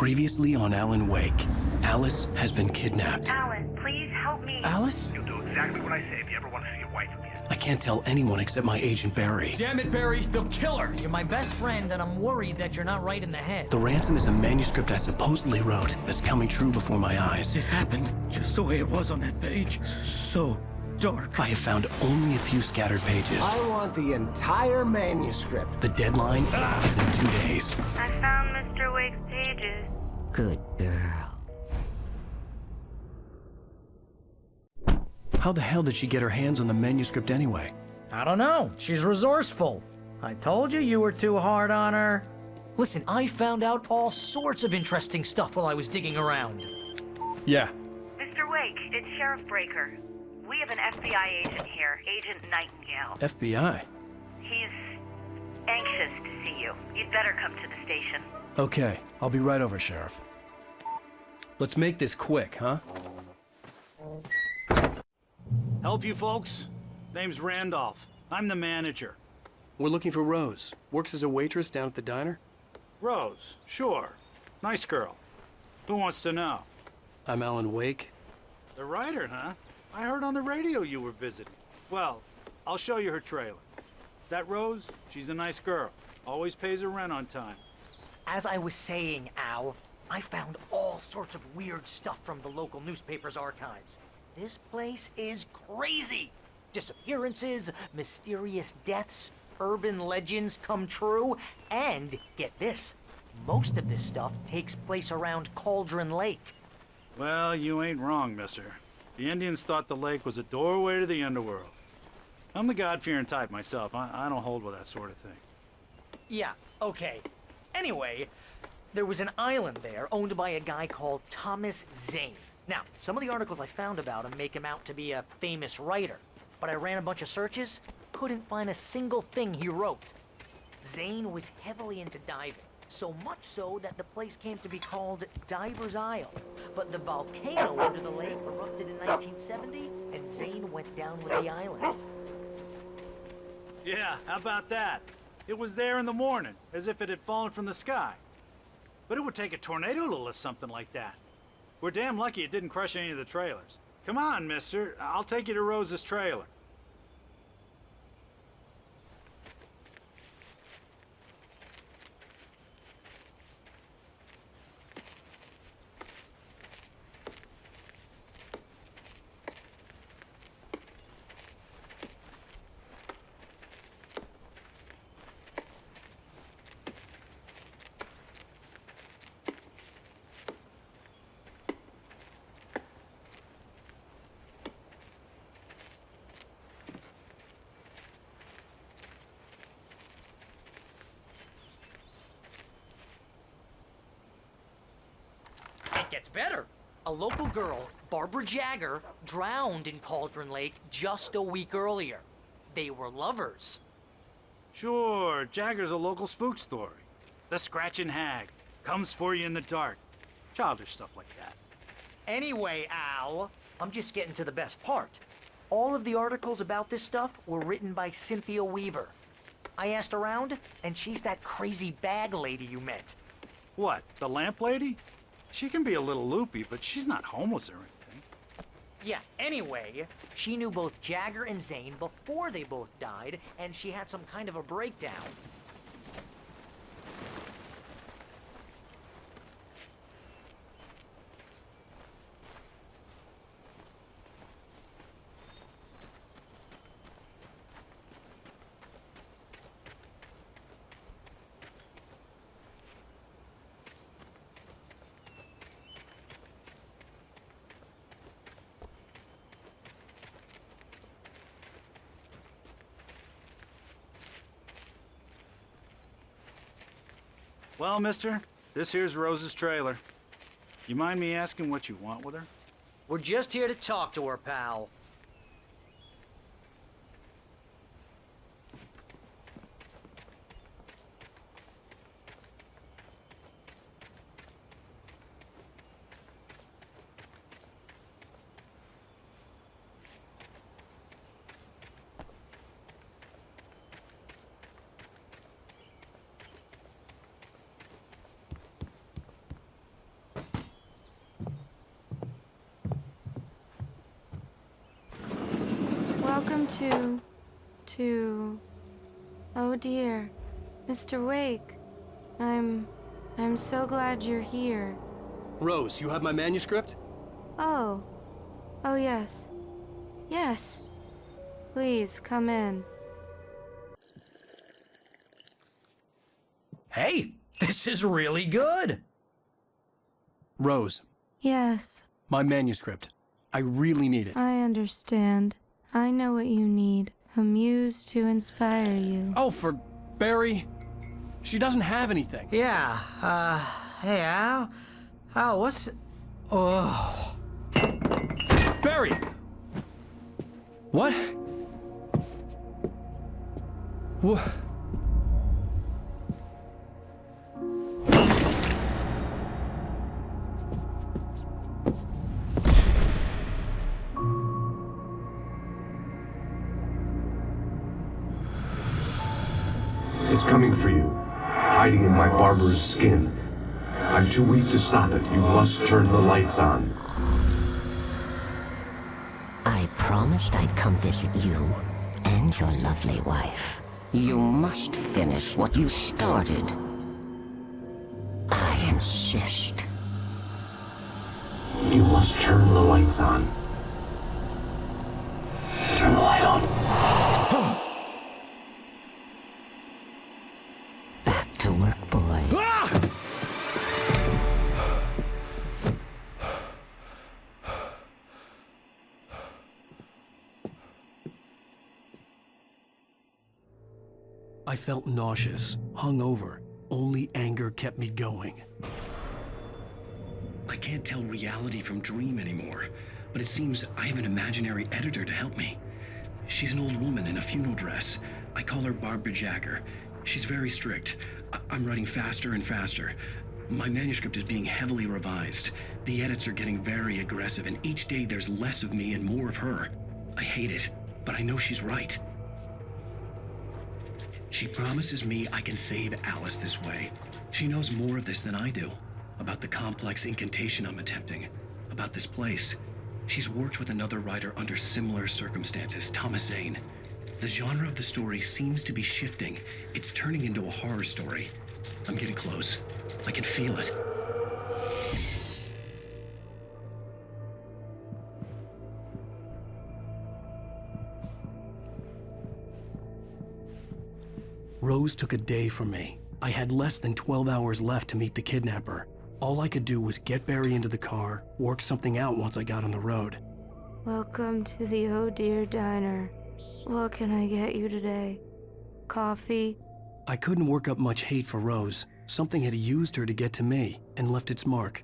Previously on Alan Wake, Alice has been kidnapped. Alan, please help me. Alice? You'll do exactly what I say if you ever want to see your wife again. I can't tell anyone except my agent Barry. Damn it, Barry, they'll kill her! You're my best friend, and I'm worried that you're not right in the head. The ransom is a manuscript I supposedly wrote that's coming true before my eyes. It happened just the way it was on that page. So dark. I have found only a few scattered pages. I want the entire manuscript. The deadline is in 2 days. I found Mr. Wake's pages. Good girl. How the hell did she get her hands on the manuscript anyway? I don't know. She's resourceful. I told you you were too hard on her. Listen, I found out all sorts of interesting stuff while I was digging around. Yeah. Mr. Wake, it's Sheriff Breaker. We have an FBI agent here, Agent Nightingale. FBI? He's anxious to see you. You'd better come to the station. Okay, I'll be right over, Sheriff. Let's make this quick, huh? Help you folks? Name's Randolph. I'm the manager. We're looking for Rose. Works as a waitress down at the diner. Rose, sure. Nice girl. Who wants to know? I'm Alan Wake. The writer, huh? I heard on the radio you were visiting. Well, I'll show you her trailer. That Rose, she's a nice girl. Always pays her rent on time. As I was saying, Al, I found all sorts of weird stuff from the local newspaper's archives. This place is crazy. Disappearances, mysterious deaths, urban legends come true, and get this, most of this stuff takes place around Cauldron Lake. Well, you ain't wrong, mister. The Indians thought the lake was a doorway to the underworld. I'm the God-fearing type myself. I don't hold with that sort of thing. Yeah, okay. Anyway, there was an island there owned by a guy called Thomas Zane. Now, some of the articles I found about him make him out to be a famous writer, but I ran a bunch of searches, couldn't find a single thing he wrote. Zane was heavily into diving, so much so that the place came to be called Diver's Isle. But the volcano under the lake erupted in 1970, and Zane went down with the island. Yeah, how about that? It was there in the morning, as if it had fallen from the sky. But it would take a tornado to lift something like that. We're damn lucky it didn't crush any of the trailers. Come on, mister. I'll take you to Rose's trailer. It gets better. A local girl, Barbara Jagger, drowned in Cauldron Lake just a week earlier. They were lovers. Sure, Jagger's a local spook story. The Scratching Hag. Comes for you in the dark. Childish stuff like that. Anyway, Al, I'm just getting to the best part. All of the articles about this stuff were written by Cynthia Weaver. I asked around, and she's that crazy bag lady you met. What, the lamp lady? She can be a little loopy, but she's not homeless or anything. Yeah, anyway, she knew both Jagger and Zane before they both died, and she had some kind of a breakdown. Well, mister, this here's Rose's trailer. You mind me asking what you want with her? We're just here to talk to her, pal. Welcome to... Oh dear, Mr. Wake. I'm so glad you're here. Rose, you have my manuscript? Oh. Oh yes. Yes. Please, come in. Hey, this is really good! Rose, Yes, my manuscript. I really need it. I understand. I know what you need. A muse to inspire you. Oh, for Barry? She doesn't have anything. Yeah, hey, Al? Al, what's... Oh... Barry! What? What? It's coming for you, hiding in my barber's skin. I'm too weak to stop it. You must turn the lights on. I promised I'd come visit you and your lovely wife. You must finish what you started. I insist. You must turn the lights on. Turn the light on. Back to work, boy. I felt nauseous, hungover. Only anger kept me going. I can't tell reality from dream anymore, but it seems I have an imaginary editor to help me. She's an old woman in a funeral dress. I call her Barbara Jagger. She's very strict. I'm writing faster and faster. My manuscript is being heavily revised. The edits are getting very aggressive, and each day there's less of me and more of her. I hate it, but I know she's right. She promises me I can save Alice this way. She knows more of this than I do. About the complex incantation I'm attempting. About this place. She's worked with another writer under similar circumstances, Thomas Zane. The genre of the story seems to be shifting. It's turning into a horror story. I'm getting close. I can feel it. Rose took a day from me. I had less than 12 hours left to meet the kidnapper. All I could do was get Barry into the car, work something out once I got on the road. Welcome to the Oh Dear Diner. What can I get you today? Coffee? I couldn't work up much hate for Rose. Something had used her to get to me and left its mark.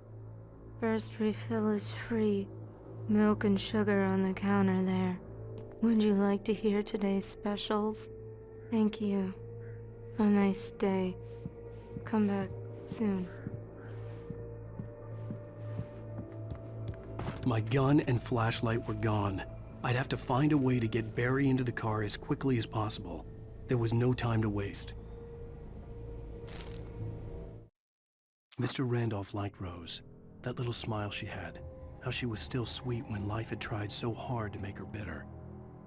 First refill is free. Milk and sugar on the counter there. Would you like to hear today's specials? Thank you. A nice day. Come back soon. My gun and flashlight were gone. I'd have to find a way to get Barry into the car as quickly as possible. There was no time to waste. Mr. Randolph liked Rose. That little smile she had. How she was still sweet when life had tried so hard to make her bitter.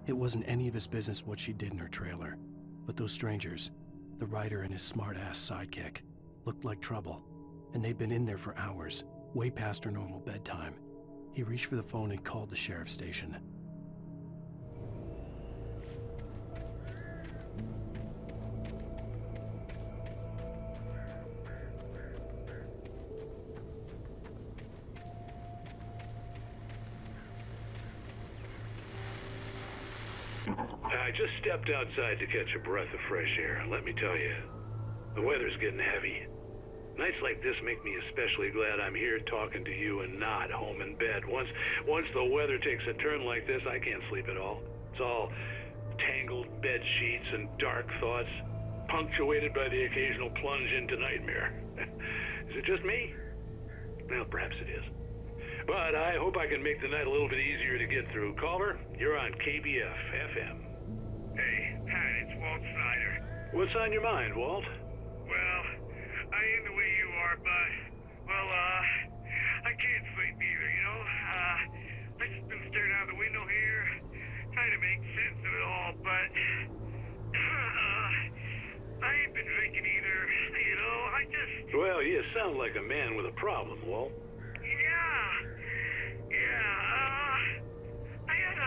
It wasn't any of his business what she did in her trailer. But those strangers, the writer and his smart-ass sidekick, looked like trouble. And they'd been in there for hours, way past her normal bedtime. He reached for the phone and called the sheriff's station. I just stepped outside to catch a breath of fresh air, and let me tell you, the weather's getting heavy. Nights like this make me especially glad I'm here talking to you and not home in bed. Once the weather takes a turn like this, I can't sleep at all. It's all tangled bed sheets and dark thoughts, punctuated by the occasional plunge into nightmare. Is it just me? Well, perhaps it is. But I hope I can make the night a little bit easier to get through. Caller, you're on KBF FM. Hey, Pat, it's Walt Snyder. What's on your mind, Walt? Well, I ain't the way you are, but, well, I can't sleep either, you know? I just been staring out the window here, trying to make sense of but I ain't been drinking either. You know, I just... Well, you sound like a man with a problem, Walt. I had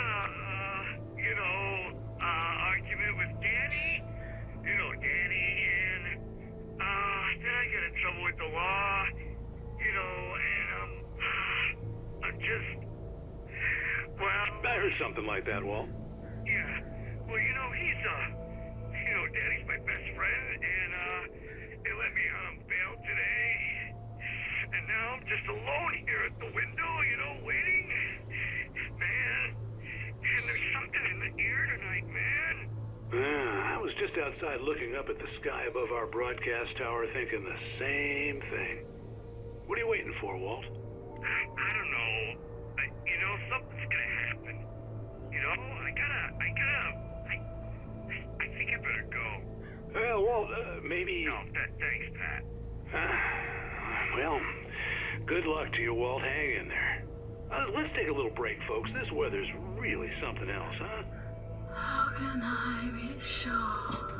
argument with Danny. You know, Danny, and, then I got in trouble with the law. You know, and, I'm just... Well... I heard something like that, Walt. Yeah. Well, you know, he's, Danny's my best friend, and, they let me out on bail today. And now I'm just alone here at the window, waiting. Man, and there's something in the air tonight, man. I was just outside looking up at the sky above our broadcast tower thinking the same thing. What are you waiting for, Walt? I don't know. Something's gonna happen. I think I better go. Well, Walt, maybe... No, thanks, Pat. Well, good luck to you, Walt. Hang in there. Let's take a little break, folks. This weather's really something else, huh? How can I be sure?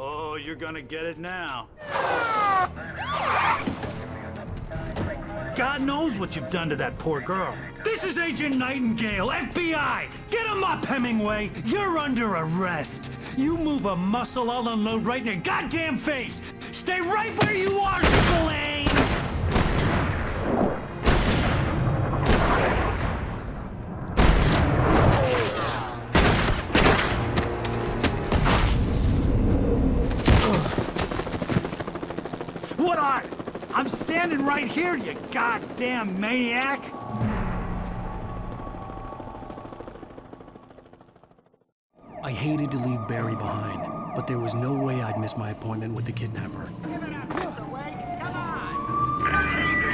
Oh, you're gonna get it now. God knows what you've done to that poor girl. This is Agent Nightingale, FBI! Get him up, Hemingway! You're under arrest! You move a muscle, I'll unload right in your goddamn face! Stay right where you are, Spillane! What are you? I'm standing right here, you goddamn maniac! I hated to leave Barry behind, but there was no way I'd miss my appointment with the kidnapper. Give it up, Mr. Wake. Come on. Take it easy.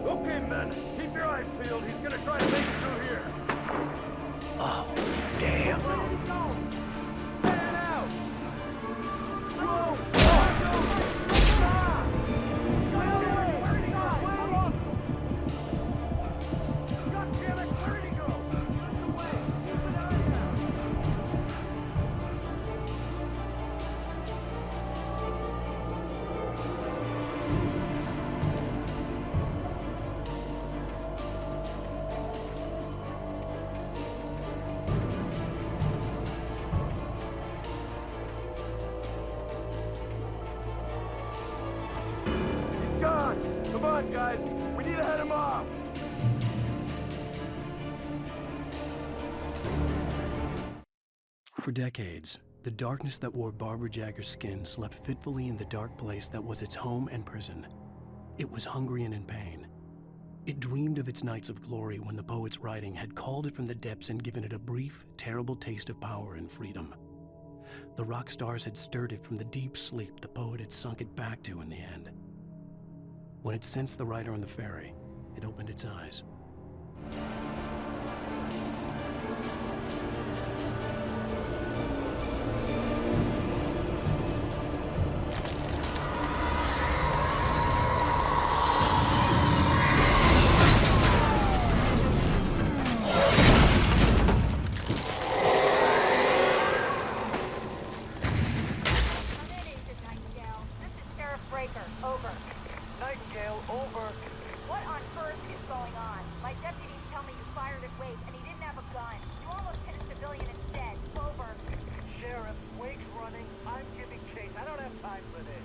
Okay, men, keep your eyes peeled. He's gonna try to make it through here. Oh, damn. Fan out! Whoa! God damn it, where'd he go? Come on, guys. We need to head him off. For decades, the darkness that wore Barbara Jagger's skin slept fitfully in the dark place that was its home and prison. It was hungry and in pain. It dreamed of its nights of glory when the poet's writing had called it from the depths and given it a brief, terrible taste of power and freedom. The rock stars had stirred it from the deep sleep the poet had sunk it back to in the end. When it sensed the rider on the ferry, it opened its eyes. Nightingale, over. What on earth is going on? My deputies tell me you fired at Wake and he didn't have a gun. You almost hit a civilian instead. Over. Sheriff, Wake's running. I'm giving chase. I don't have time for this.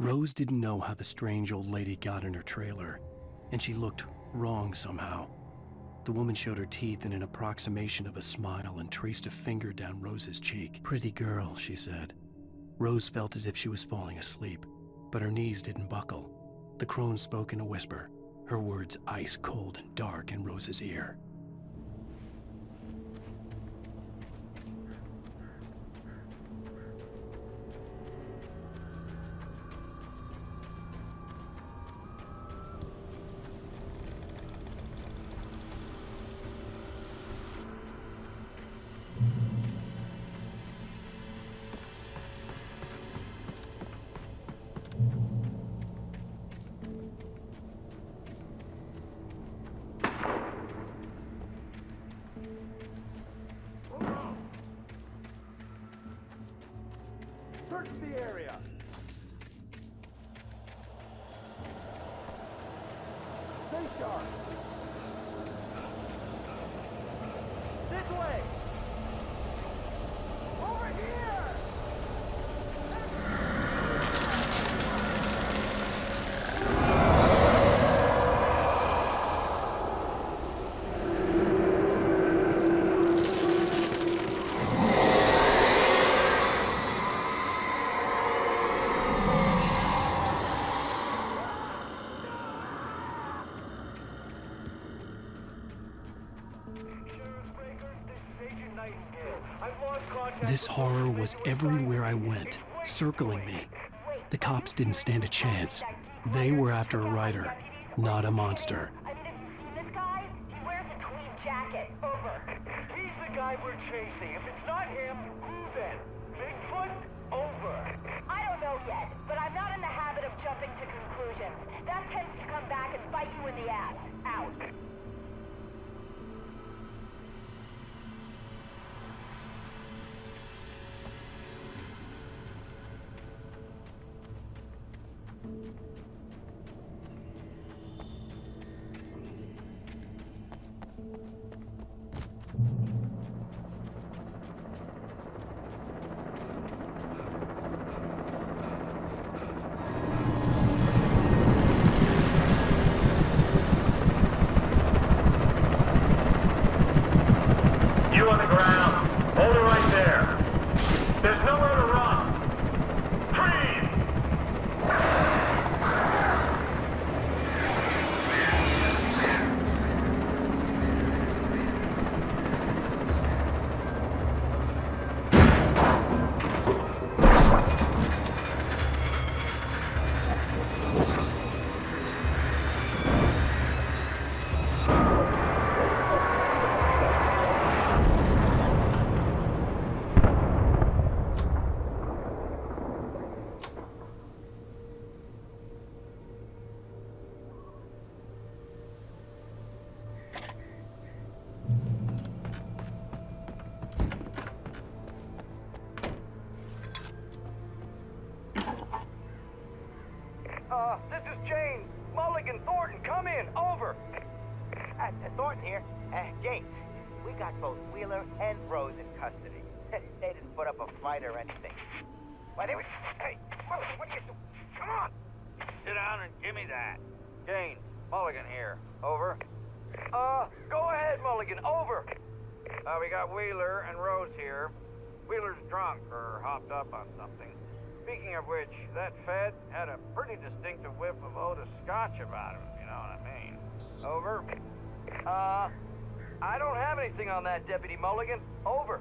Rose didn't know how the strange old lady got in her trailer, and she looked wrong somehow. The woman showed her teeth in an approximation of a smile and traced a finger down Rose's cheek. "Pretty girl," she said. Rose felt as if she was falling asleep, but her knees didn't buckle. The crone spoke in a whisper, her words ice cold and dark in Rose's ear. Search the area. Stay sharp. This way. Over here. This horror was everywhere I went, circling me. The cops didn't stand a chance. They were after a writer, not a monster. I mean, have you seen this guy? He wears a tweed jacket. Over. He's the guy we're chasing. If it's not him, who then? Bigfoot? Over. I don't know yet, but I'm not in the habit of jumping to conclusions. That tends to come back and bite you in the ass. Out. You on the ground. Hold it right there. There's nowhere to run. Freeze! This is James. Mulligan, Thornton, come in. Over. Thornton here. James, we got both Wheeler and Rose in custody. They didn't put up a fight or anything. Why, they were... Hey, Mulligan, what are you doing? Come on! Sit down and give me that. James, Mulligan here. Over. Go ahead, Mulligan. Over. We got Wheeler and Rose here. Wheeler's drunk or hopped up on something. Speaking of which, that Fed had a pretty distinctive whiff of Otis Scotch about him, you know what I mean. Over. I don't have anything on that, Deputy Mulligan. Over.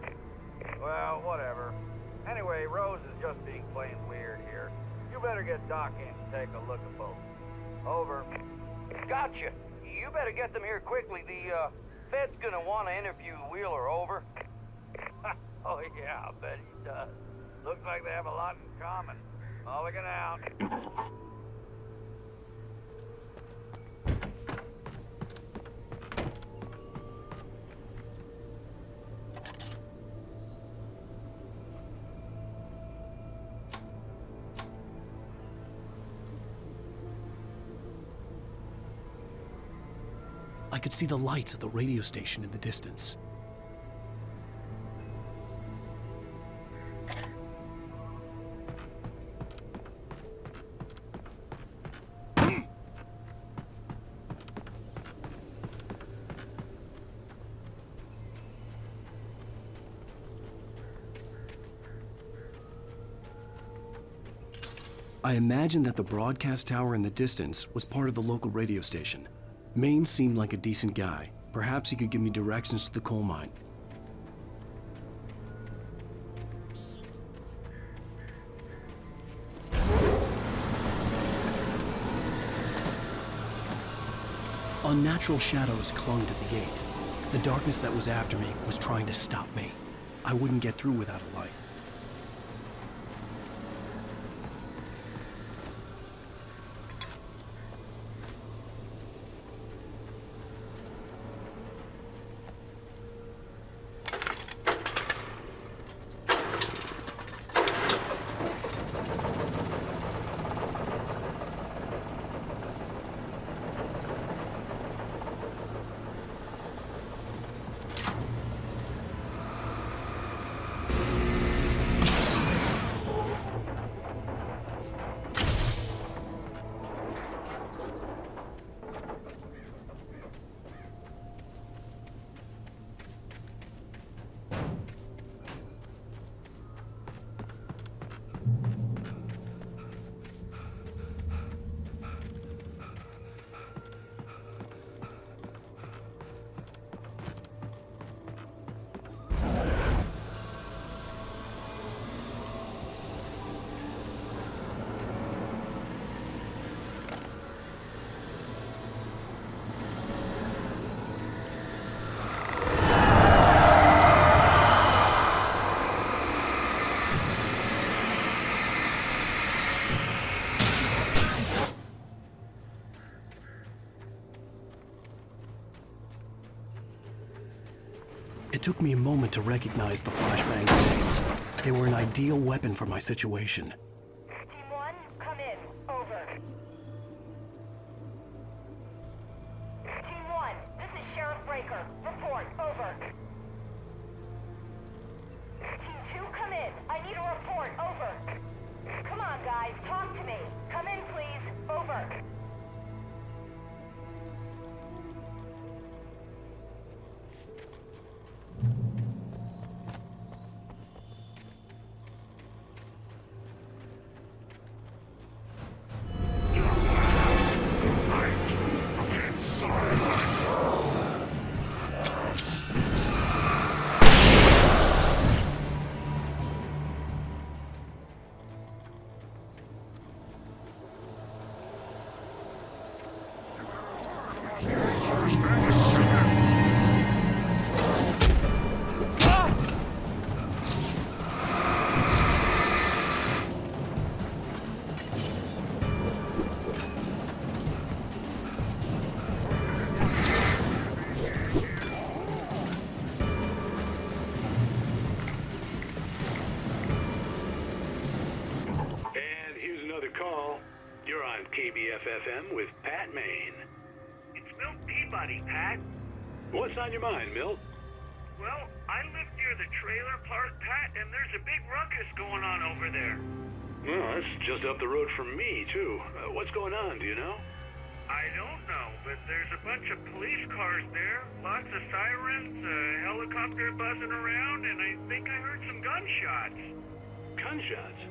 Well, whatever. Anyway, Rose is just being plain weird here. You better get Doc in to take a look at both. Over. Gotcha. You better get them here quickly. The, Fed's gonna want to interview Wheeler. Over. Oh, yeah, I'll bet he does. Looks like they have a lot in common. Mulligan out. I could see the lights of the radio station in the distance. I imagined that the broadcast tower in the distance was part of the local radio station. Maine seemed like a decent guy. Perhaps he could give me directions to the coal mine. Unnatural shadows clung to the gate. The darkness that was after me was trying to stop me. I wouldn't get through without a light. It took me a moment to recognize the flashbang grenades. They were an ideal weapon for my situation. Team 1, come in. Over. Team 1, this is Sheriff Breaker. Report. Over. Team 2, come in. I need a report. Over. Come on, guys. Talk to me. Come in, please. Over. KBFFM with Pat Maine. It's Milt Peabody, Pat. What's on your mind, Milt? Well, I live near the trailer park, Pat, and there's a big ruckus going on over there. Well, that's just up the road from me, too. What's going on, do you know? I don't know, but there's a bunch of police cars there, lots of sirens, a helicopter buzzing around, and I think I heard some gunshots. Gunshots?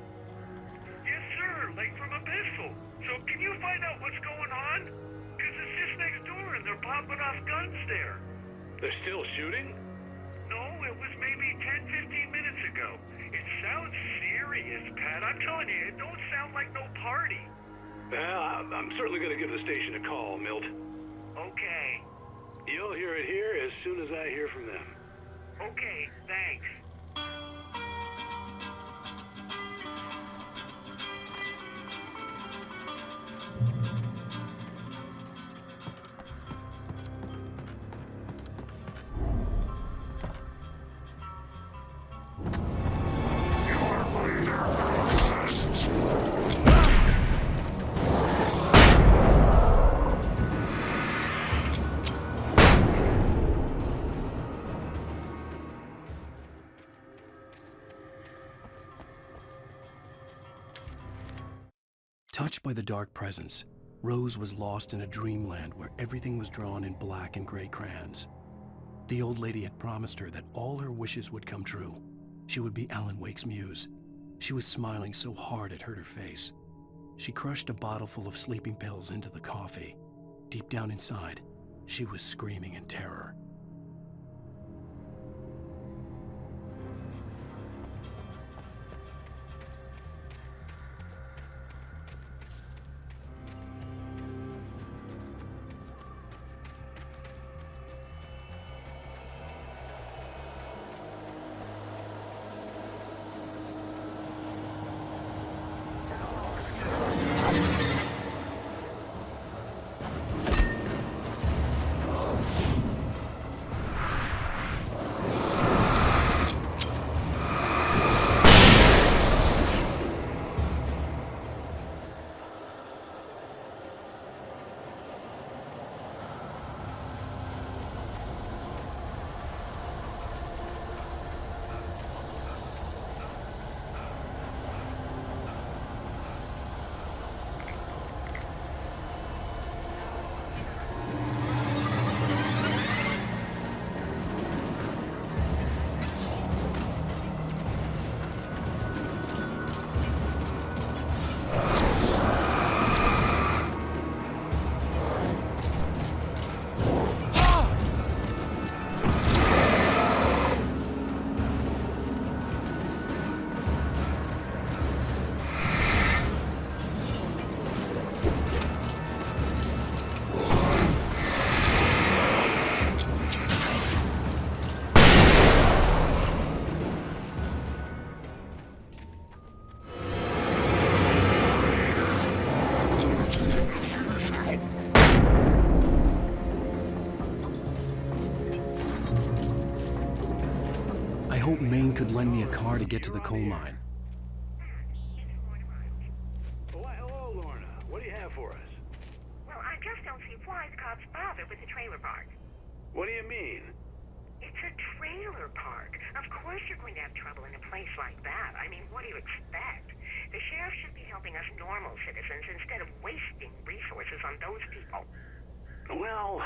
Yes, sir, like from a pistol. So can you find out what's going on? Because it's just next door and they're popping off guns there. They're still shooting? No, it was maybe 10-15 minutes ago. It sounds serious, Pat. I'm telling you, it don't sound like no party. Well, I'm certainly going to give the station a call, Milt. Okay. You'll hear it here as soon as I hear from them. Okay, thanks. Touched by the dark presence, Rose was lost in a dreamland where everything was drawn in black and gray crayons. The old lady had promised her that all her wishes would come true. She would be Alan Wake's muse. She was smiling so hard it hurt her face. She crushed a bottle full of sleeping pills into the coffee. Deep down inside, she was screaming in terror. I hope Maine could lend me a car to get to the coal mine. Why, hello, Lorna. What do you have for us? Well, I just don't see why the cops bother with the trailer park. What do you mean? It's a trailer park. Of course you're going to have trouble in a place like that. I mean, what do you expect? The sheriff should be helping us normal citizens instead of wasting resources on those people. Well...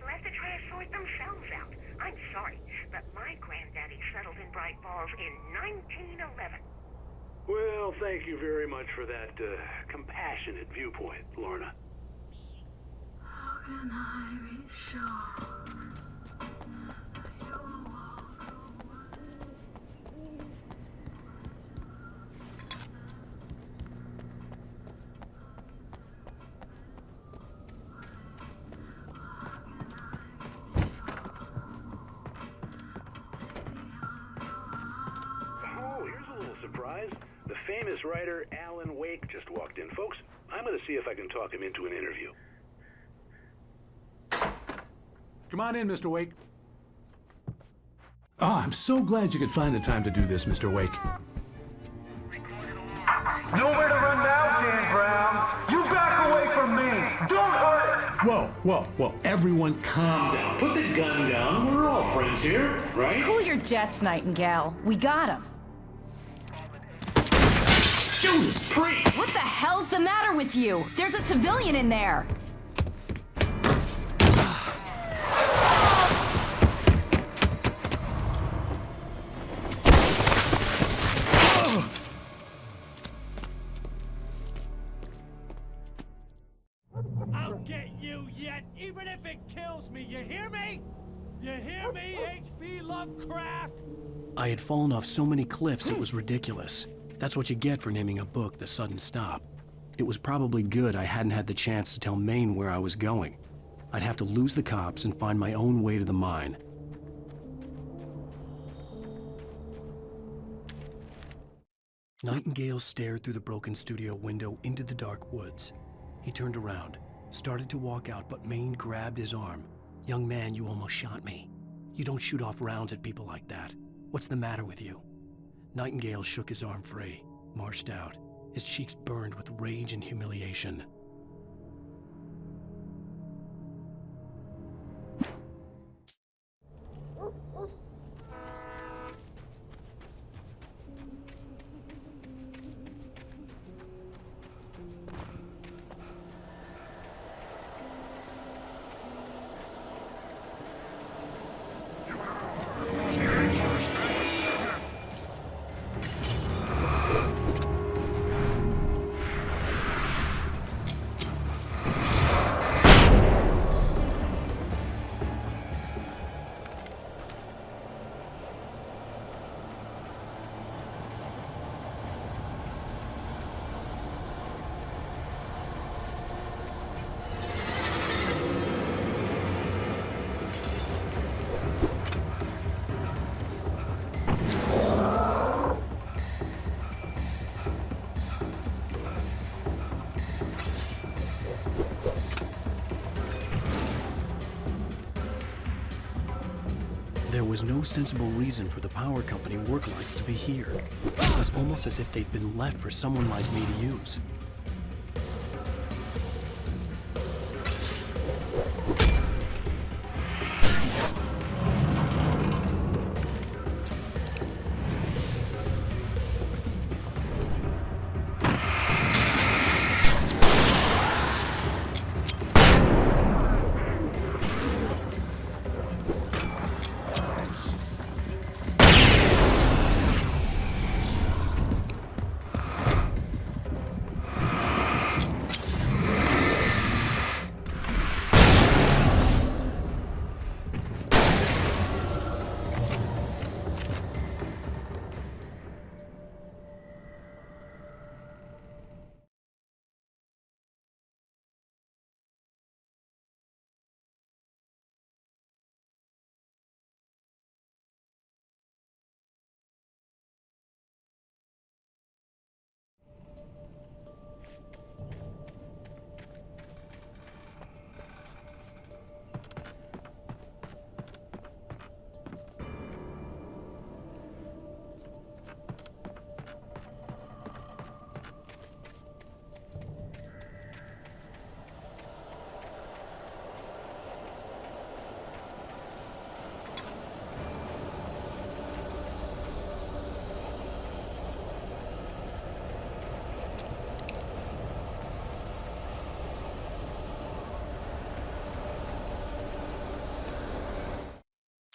Let the trash sort themselves out. I'm sorry, but my granddaddy settled in Bright Falls in 1911. Well, thank you very much for that, compassionate viewpoint, Lorna. How can I be sure? Surprise. The famous writer Alan Wake just walked in. Folks, I'm going to see if I can talk him into an interview. Come on in, Mr. Wake. Oh, I'm so glad you could find the time to do this, Mr. Wake. Nowhere to run now, Dan Brown. You back away from me. Don't hurt. Whoa. Everyone calm down. Put the gun down. We're all friends here, right? Cool your jets, Nightingale. We got him. Judas Priest! What the hell's the matter with you? There's a civilian in there. I'll get you yet, even if it kills me. You hear me? You hear me, H.P. Lovecraft? I had fallen off so many cliffs it was ridiculous. That's what you get for naming a book The Sudden Stop. It was probably good I hadn't had the chance to tell Maine where I was going. I'd have to lose the cops and find my own way to the mine. Nightingale stared through the broken studio window into the dark woods. He turned around, started to walk out, but Maine grabbed his arm. "Young man, you almost shot me. You don't shoot off rounds at people like that. What's the matter with you?" Nightingale shook his arm free, marched out. His cheeks burned with rage and humiliation. There was no sensible reason for the power company work lights to be here. It was almost as if they'd been left for someone like me to use.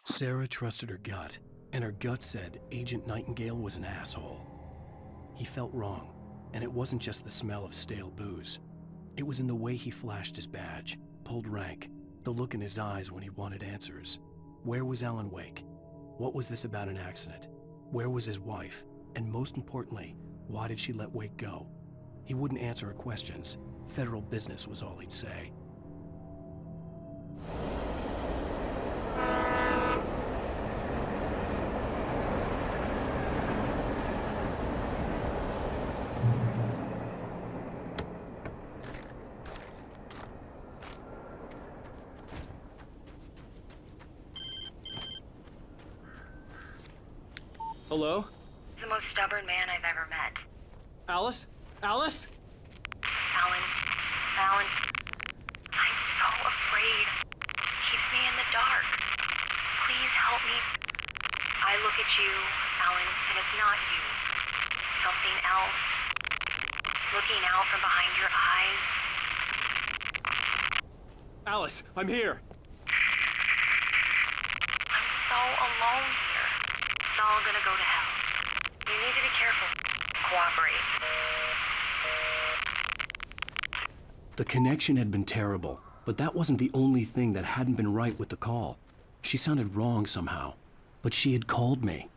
Sarah trusted her gut, and her gut said Agent Nightingale was an asshole. He felt wrong, and it wasn't just the smell of stale booze. It was in the way he flashed his badge, pulled rank, the look in his eyes when he wanted answers. Where was Alan Wake? What was this about an accident? Where was his wife? And most importantly, why did she let Wake go? He wouldn't answer her questions. Federal business was all he'd say. Hello? The most stubborn man I've ever met. Alice? Alice? Alan. Alan. I'm so afraid. Keeps me in the dark. Please help me. I look at you, Alan, and it's not you. Something else. Looking out from behind your eyes. Alice, I'm here. I'm so alone here. It's all gonna go to hell. You need to be careful. Cooperate. The connection had been terrible, but that wasn't the only thing that hadn't been right with the call. She sounded wrong somehow, but she had called me.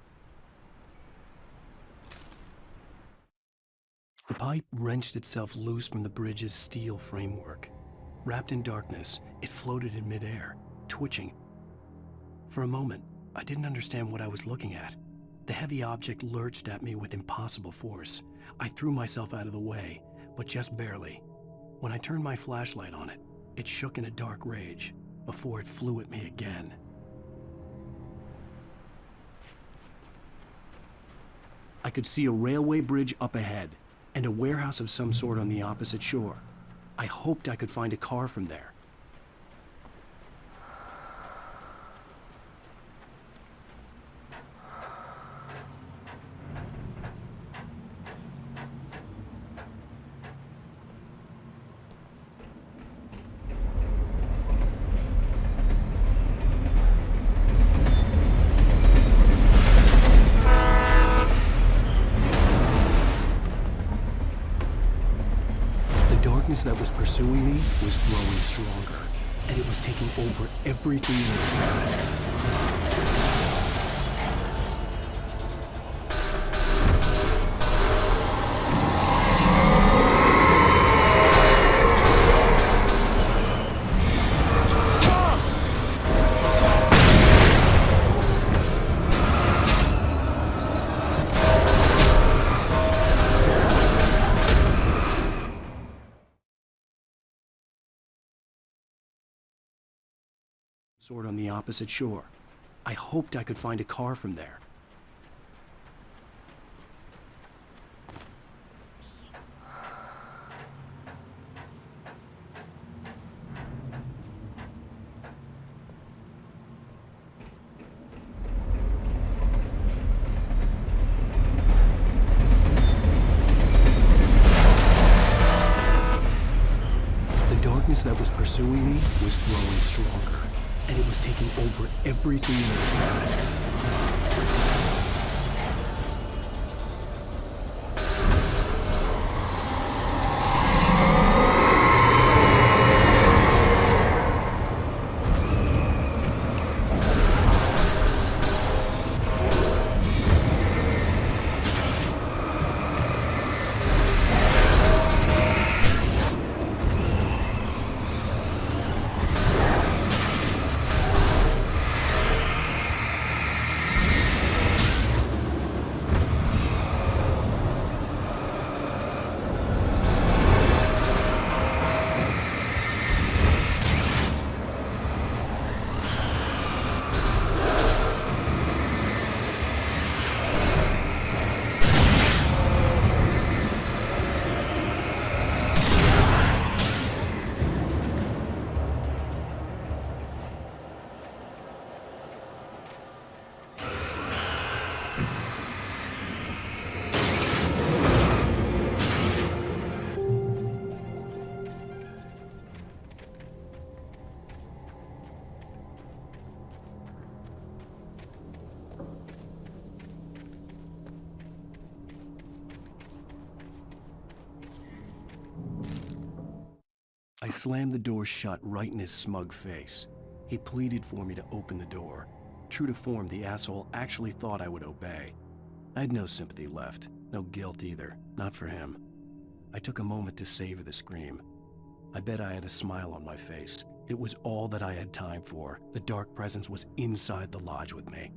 The pipe wrenched itself loose from the bridge's steel framework. Wrapped in darkness, it floated in midair, twitching. For a moment, I didn't understand what I was looking at. The heavy object lurched at me with impossible force. I threw myself out of the way, but just barely. When I turned my flashlight on it, it shook in a dark rage before it flew at me again. I could see a railway bridge up ahead and a warehouse of some sort on the opposite shore. I hoped I could find a car from there. That was pursuing me was growing stronger, and it was taking over everything in its path. Sword on the opposite shore. I hoped I could find a car from there. That was pursuing me was growing stronger, and it was taking over everything in its path. I slammed the door shut right in his smug face. He pleaded for me to open the door. True to form, the asshole actually thought I would obey. I had no sympathy left, no guilt either, not for him. I took a moment to savor the scream. I bet I had a smile on my face. It was all that I had time for. The dark presence was inside the lodge with me.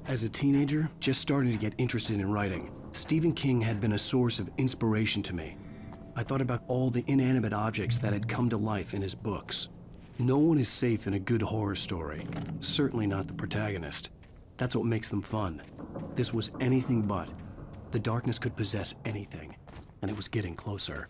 As a teenager, just starting to get interested in writing, Stephen King had been a source of inspiration to me. I thought about all the inanimate objects that had come to life in his books. No one is safe in a good horror story, certainly not the protagonist. That's what makes them fun. This was anything but. The darkness could possess anything, and it was getting closer.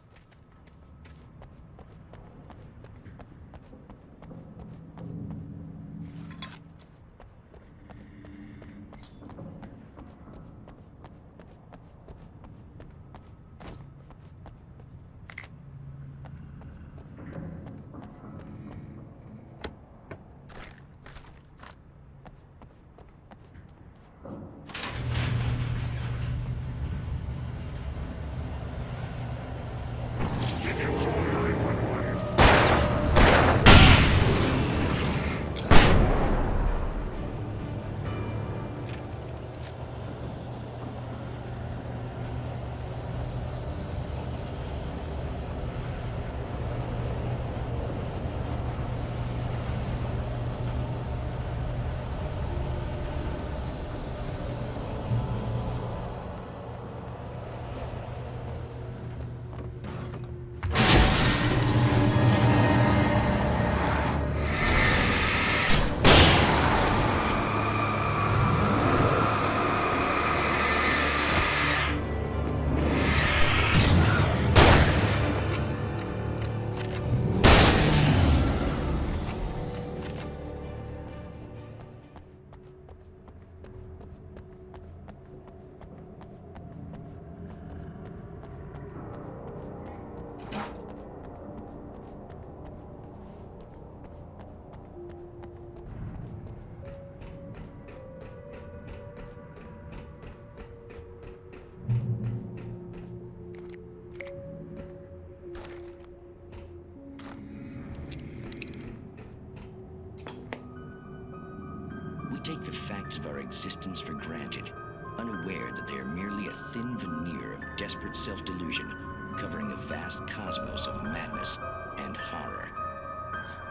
Take the facts of our existence for granted, unaware that they are merely a thin veneer of desperate self-delusion, covering a vast cosmos of madness and horror.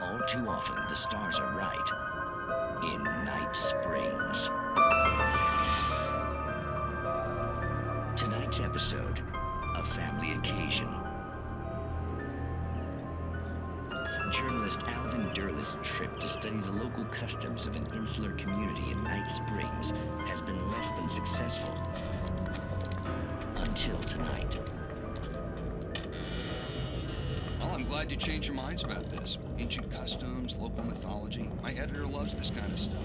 All too often, the stars are right. In Night Springs. Tonight's episode, a family occasion. Journalist Alvin Durleth's trip to study the local customs of an insular community in Night Springs has been less than successful. Until tonight. Well, I'm glad you changed your minds about this. Ancient customs, local mythology. My editor loves this kind of stuff.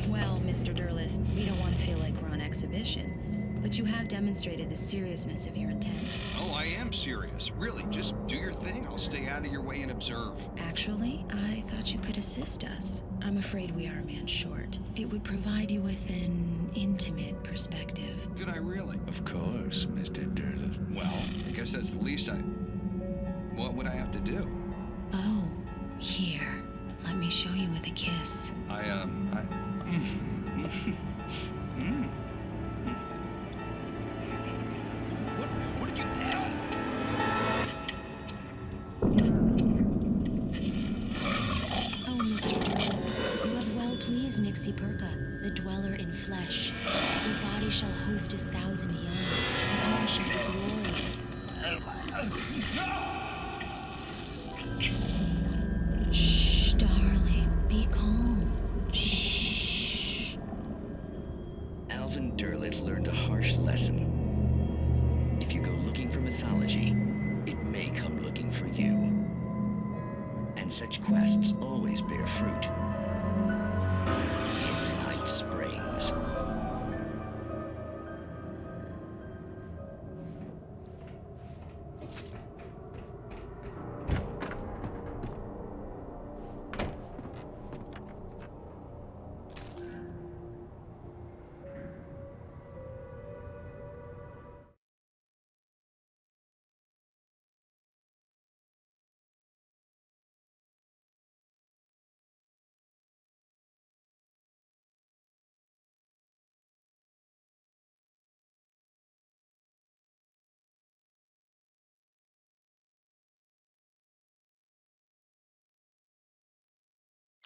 Well, Mr. Durleth, we don't want to feel like we're on exhibition, but you have demonstrated the seriousness of your intent. Oh, I am serious. Really, just do your thing. I'll stay out of your way and observe. Actually, I thought you could assist us. I'm afraid we are a man short. It would provide you with an intimate perspective. Could I really? Of course, Mr. Durleth. Well, I guess that's the least What would I have to do? Oh, here. Let me show you with a kiss. What did you... Oh, Mr. Durleth, you have well pleased Nixie Perka, the dweller in flesh. Your body shall host his 1,000 young, and all shall be glory. Shh, darling, be calm. Shh. Alvin Durleth learned a harsh lesson. If you go looking for mythology, it may come looking for you. And such quests always bear fruit. In Night Springs.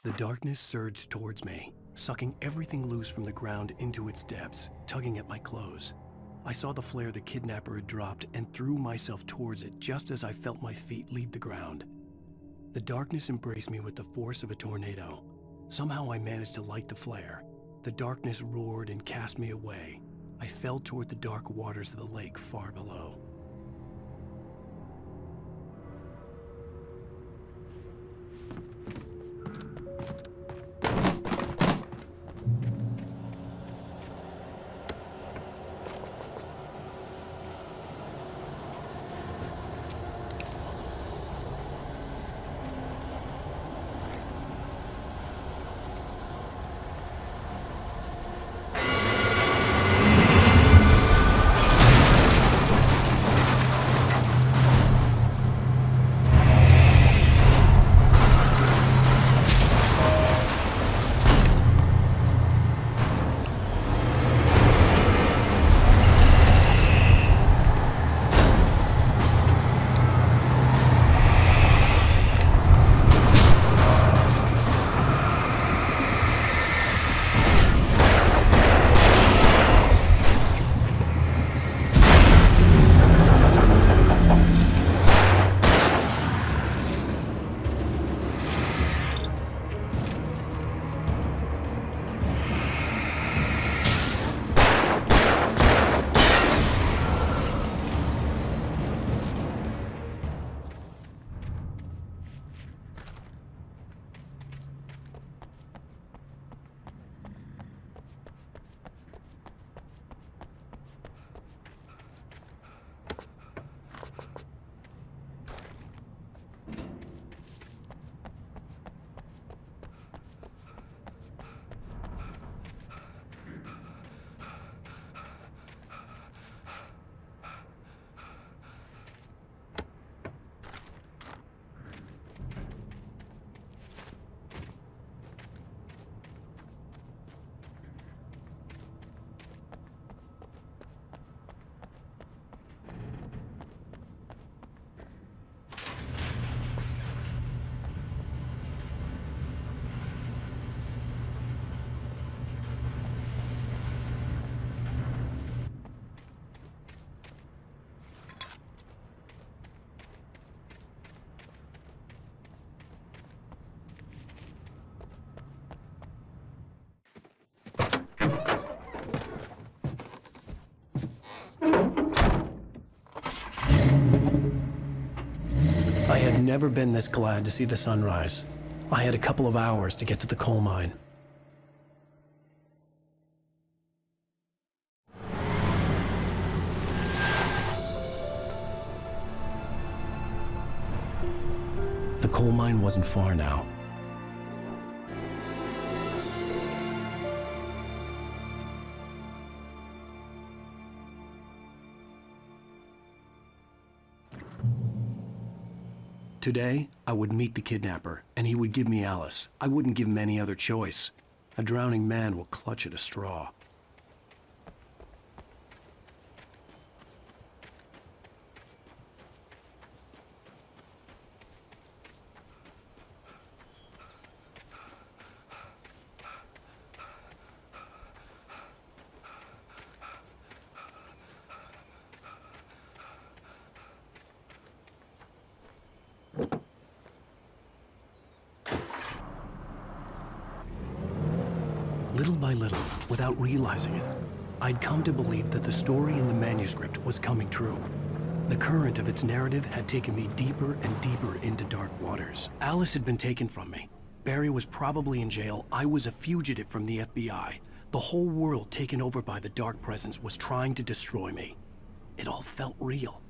The darkness surged towards me, sucking everything loose from the ground into its depths, tugging at my clothes. I saw the flare the kidnapper had dropped and threw myself towards it just as I felt my feet leave the ground. The darkness embraced me with the force of a tornado. Somehow I managed to light the flare. The darkness roared and cast me away. I fell toward the dark waters of the lake far below. never been this glad to see the sunrise. I had a couple of hours to get to the coal mine. The coal mine wasn't far now. Today, I would meet the kidnapper, and he would give me Alice. I wouldn't give him any other choice. A drowning man will clutch at a straw. Little by little, without realizing it, I'd come to believe that the story in the manuscript was coming true. The current of its narrative had taken me deeper and deeper into dark waters. Alice had been taken from me. Barry was probably in jail. I was a fugitive from the FBI. The whole world taken over by the dark presence was trying to destroy me. It all felt real,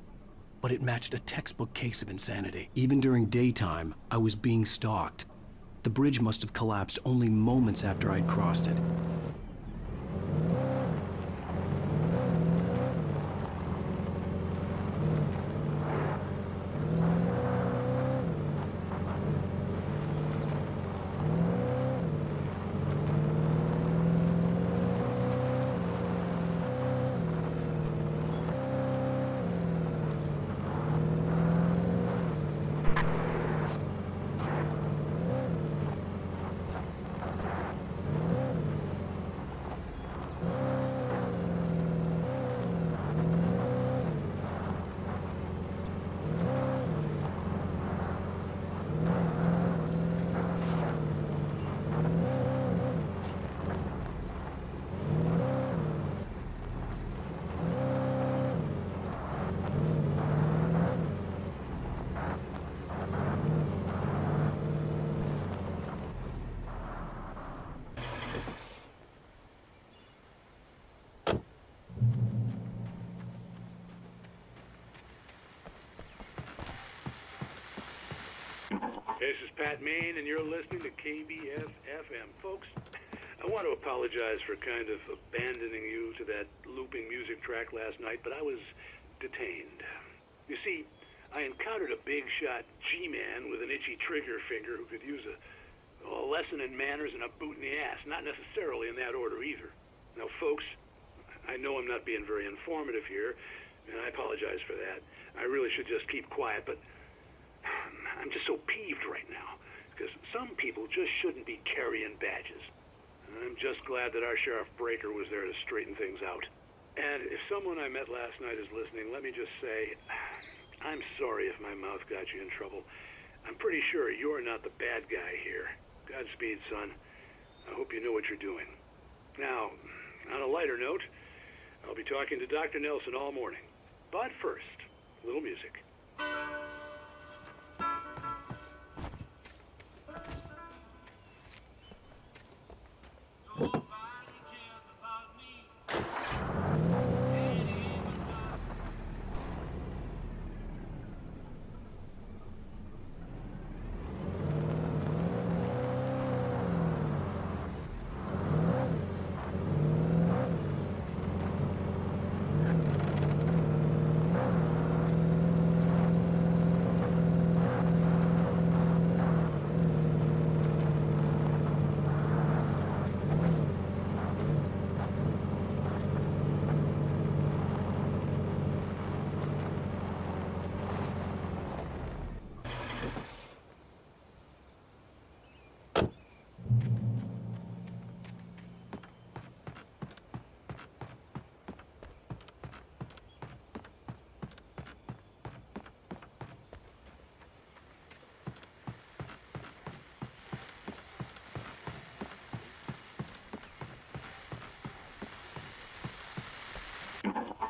but it matched a textbook case of insanity. Even during daytime, I was being stalked. The bridge must have collapsed only moments after I'd crossed it. This is Pat Main, and you're listening to KBF FM. Folks, I want to apologize for kind of abandoning you to that looping music track last night, but I was detained. You see, I encountered a big-shot G-man with an itchy trigger finger who could use a lesson in manners and a boot in the ass, not necessarily in that order either. Now, folks, I know I'm not being very informative here, and I apologize for that. I really should just keep quiet, but I'm just so peeved right now, because some people just shouldn't be carrying badges. And I'm just glad that our Sheriff Breaker was there to straighten things out. And if someone I met last night is listening, let me just say, I'm sorry if my mouth got you in trouble. I'm pretty sure you're not the bad guy here. Godspeed, son. I hope you know what you're doing. Now, on a lighter note, I'll be talking to Dr. Nelson all morning. But first, a little music.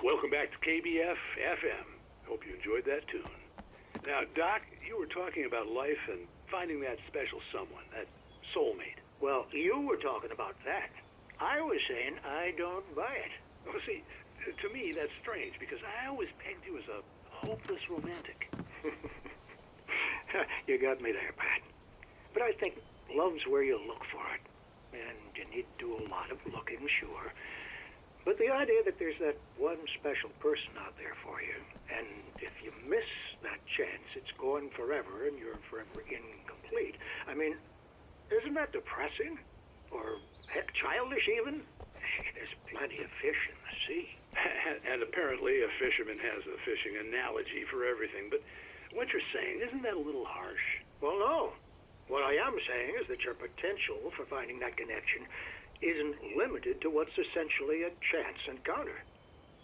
Welcome back to KBF FM. Hope you enjoyed that tune. Now, Doc, you were talking about life and finding that special someone, that soulmate. Well, you were talking about that. I was saying I don't buy it. Well, see, to me, that's strange, because I always pegged you as a hopeless romantic. You got me there, Pat. But I think love's where you look for it. And you need to do a lot of looking, sure. But the idea that there's that one special person out there for you, and if you miss that chance, it's gone forever and you're forever incomplete. I mean, isn't that depressing? Or, heck, childish even? There's plenty of fish in the sea. And apparently a fisherman has a fishing analogy for everything, but what you're saying, isn't that a little harsh? Well, no. What I am saying is that your potential for finding that connection isn't limited to what's essentially a chance encounter.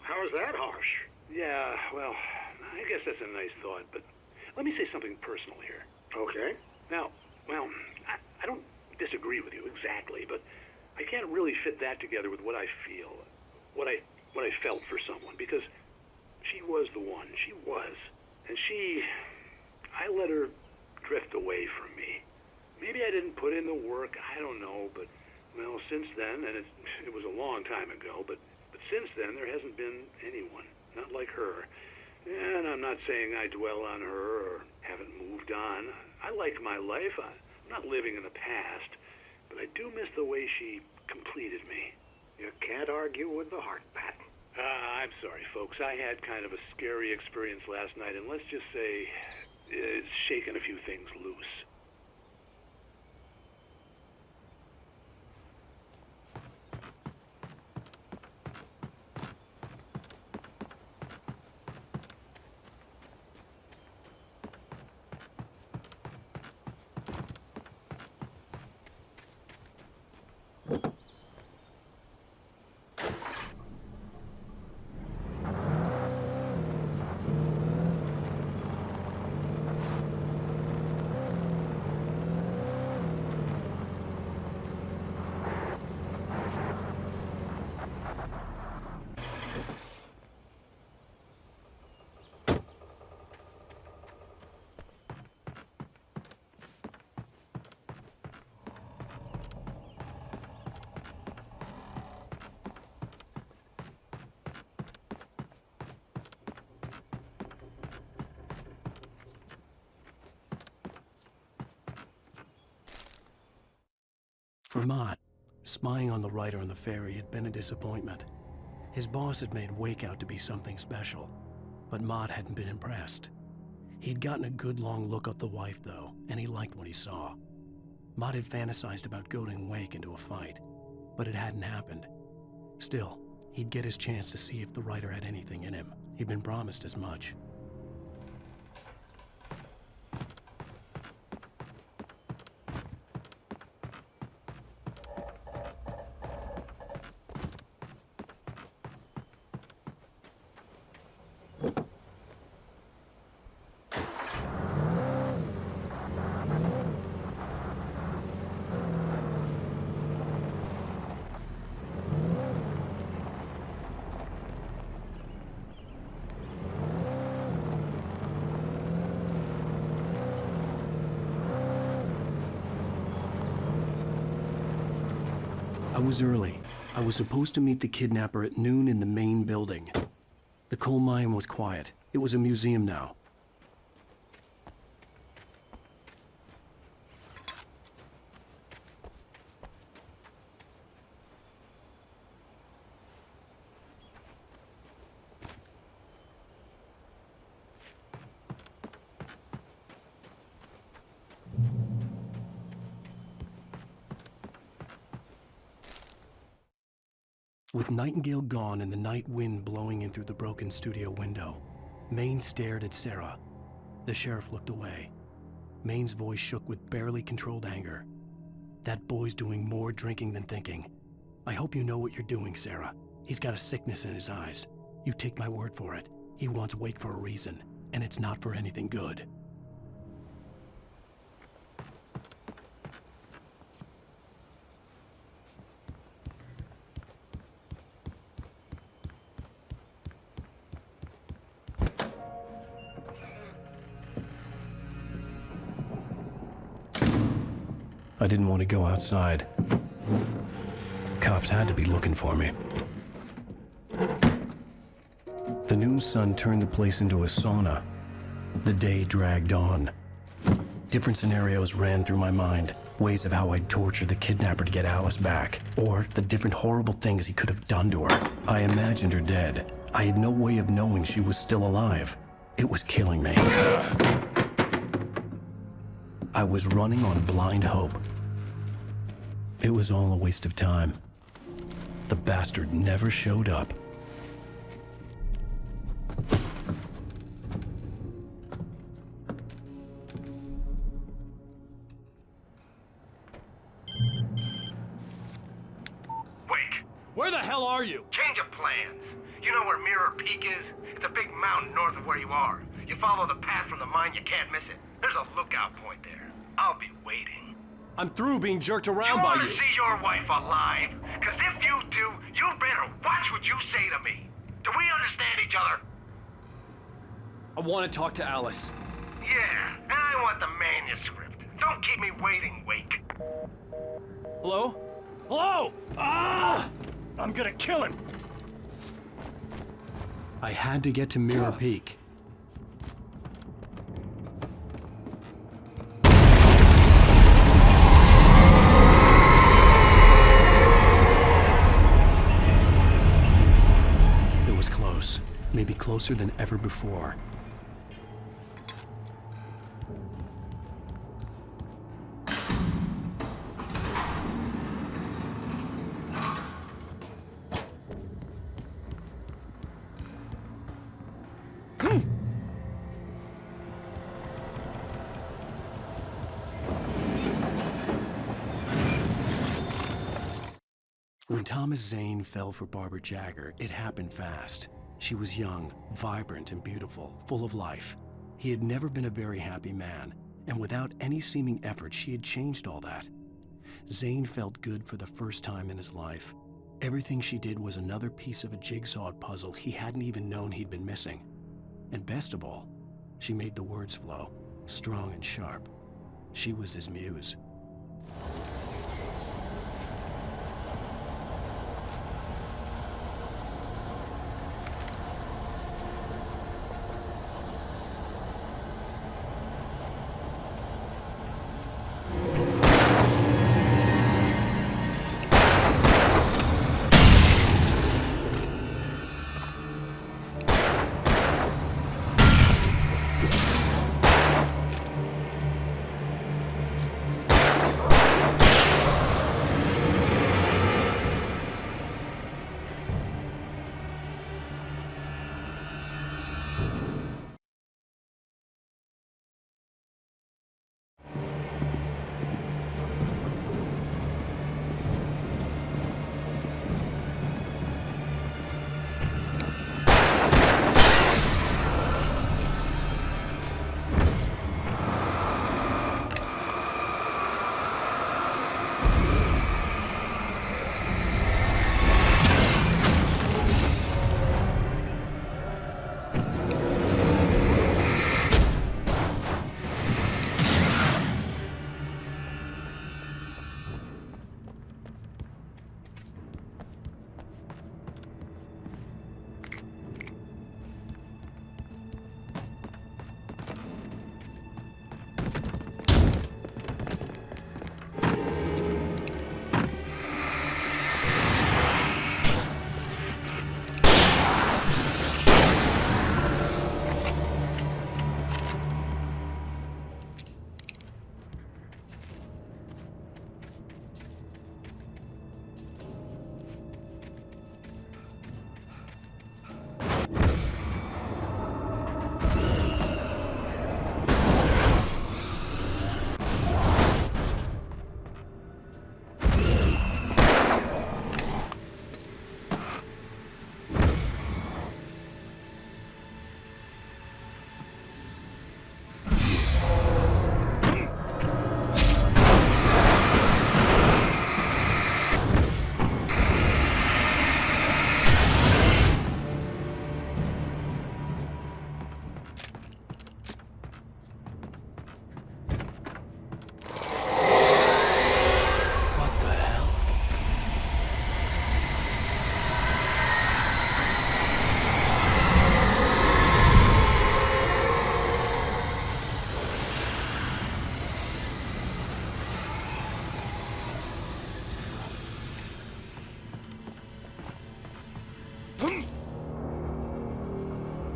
How is that harsh? Yeah, well, I guess that's a nice thought, but let me say something personal here. Okay. Now, well, I don't disagree with you exactly, but I can't really fit that together with what I feel, what I felt for someone, because she was the one. She was. And I let her drift away from me. Maybe I didn't put in the work, I don't know, but, well, since then, and it was a long time ago, but since then there hasn't been anyone, not like her. And I'm not saying I dwell on her or haven't moved on. I like my life. I'm not living in the past, but I do miss the way she completed me. You can't argue with the heart, Pat. I'm sorry, folks. I had kind of a scary experience last night, and let's just say it's shaken a few things loose. For Mott, spying on the writer on the ferry had been a disappointment. His boss had made Wake out to be something special, but Mott hadn't been impressed. He'd gotten a good long look at the wife, though, and he liked what he saw. Mott had fantasized about goading Wake into a fight, but it hadn't happened. Still, he'd get his chance to see if the writer had anything in him. He'd been promised as much. I was early. I was supposed to meet the kidnapper at noon in the main building. The coal mine was quiet. It was a museum now. With Nightingale gone and the night wind blowing in through the broken studio window, Maine stared at Sarah. The sheriff looked away. Maine's voice shook with barely controlled anger. That boy's doing more drinking than thinking. I hope you know what you're doing, Sarah. He's got a sickness in his eyes. You take my word for it. He wants Wake for a reason, and it's not for anything good. I didn't want to go outside. Cops had to be looking for me. The noon sun turned the place into a sauna. The day dragged on. Different scenarios ran through my mind. Ways of how I'd torture the kidnapper to get Alice back. Or the different horrible things he could have done to her. I imagined her dead. I had no way of knowing she was still alive. It was killing me. I was running on blind hope. It was all a waste of time. The bastard never showed up. Where the hell are you? Change of plans. You know where Mirror Peak is? It's a big mountain north of where you are. You follow the path from the mine, you can't miss it. There's a lookout point there. I'll be waiting. I'm through being jerked around by You you. want to see your wife alive? Because if you do, you better watch what you say to me. Do we understand each other? I want to talk to Alice. Yeah, and I want the manuscript. Don't keep me waiting, Wake. Hello? Hello! Ah! I'm gonna kill him! I had to get to Mirror Peak. It was close. Maybe closer than ever before. When Thomas Zane fell for Barbara Jagger, it happened fast. She was young, vibrant, and beautiful, full of life. He had never been a very happy man, and without any seeming effort, she had changed all that. Zane felt good for the first time in his life. Everything she did was another piece of a jigsaw puzzle he hadn't even known he'd been missing. And best of all, she made the words flow, strong and sharp. She was his muse.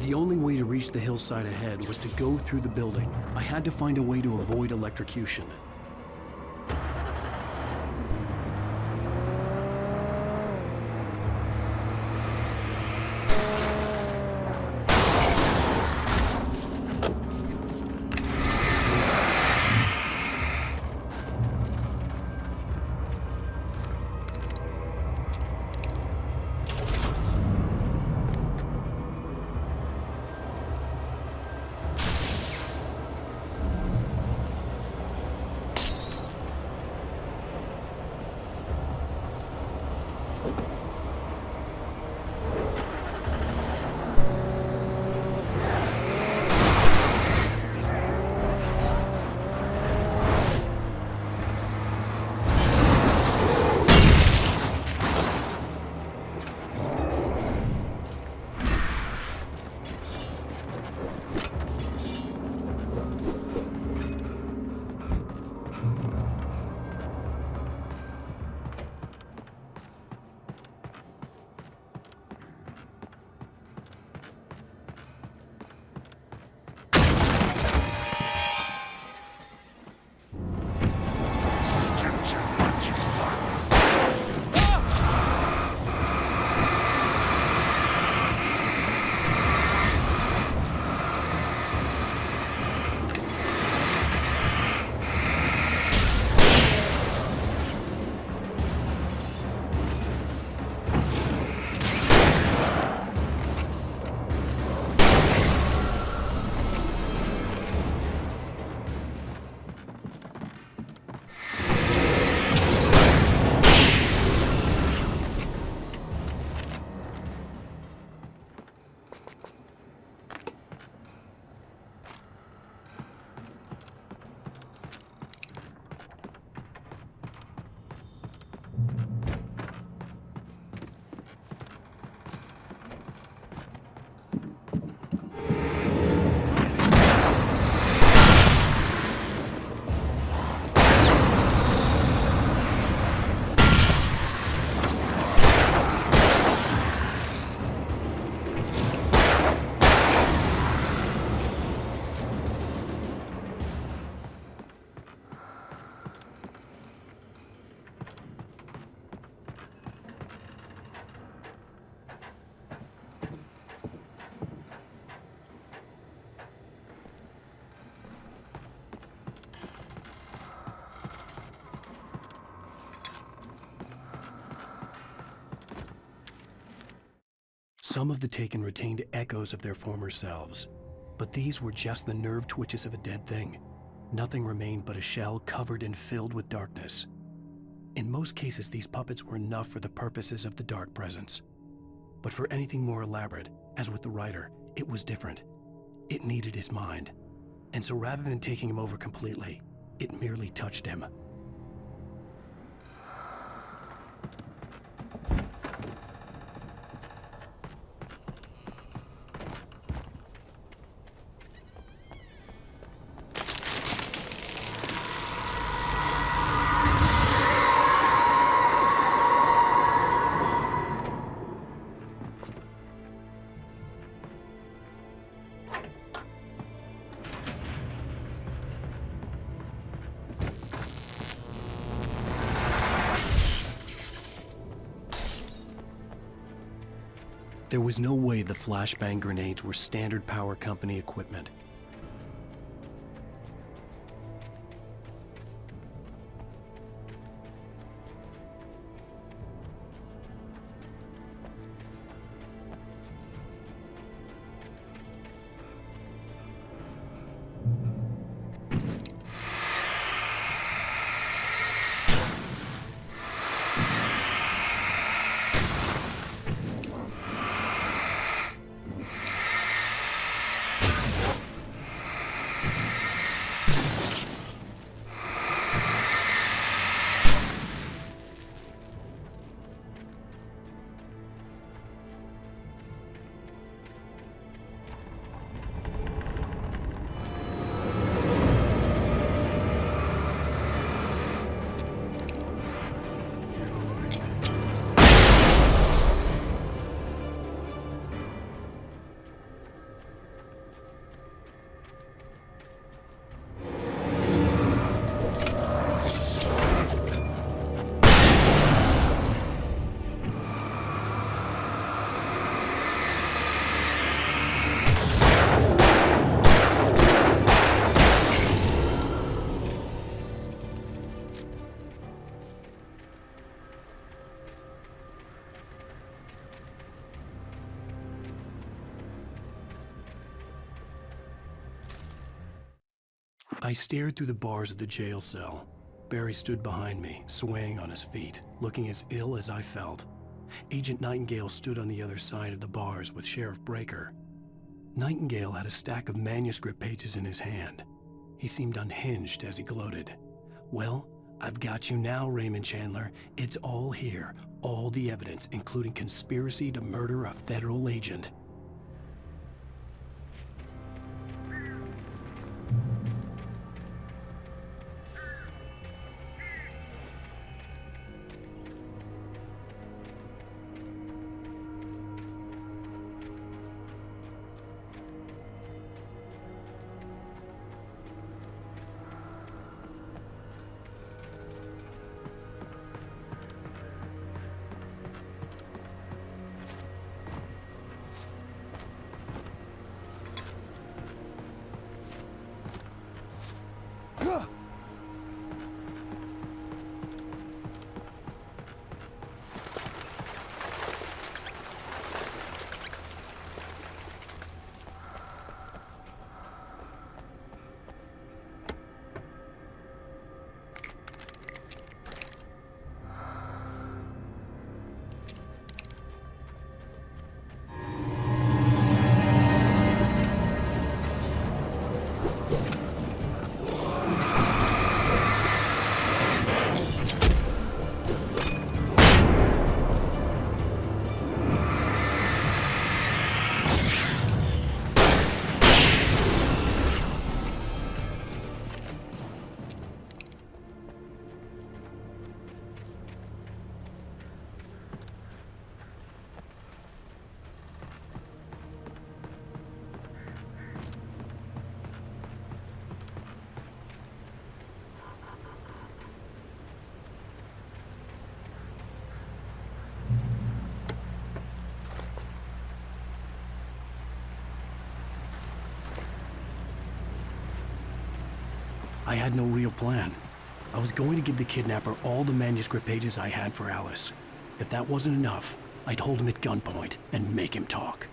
The only way to reach the hillside ahead was to go through the building. I had to find a way to avoid electrocution. Some of the Taken retained echoes of their former selves, but these were just the nerve twitches of a dead thing. Nothing remained but a shell covered and filled with darkness. In most cases, these puppets were enough for the purposes of the Dark Presence. But for anything more elaborate, as with the writer, it was different. It needed his mind. And so rather than taking him over completely, it merely touched him. There was no way the flashbang grenades were standard power company equipment. I stared through the bars of the jail cell. Barry stood behind me, swaying on his feet, looking as ill as I felt. Agent Nightingale stood on the other side of the bars with Sheriff Breaker. Nightingale had a stack of manuscript pages in his hand. He seemed unhinged as he gloated. Well, I've got you now, Raymond Chandler. It's all here. All the evidence, including conspiracy to murder a federal agent. I had no real plan. I was going to give the kidnapper all the manuscript pages I had for Alice. If that wasn't enough, I'd hold him at gunpoint and make him talk.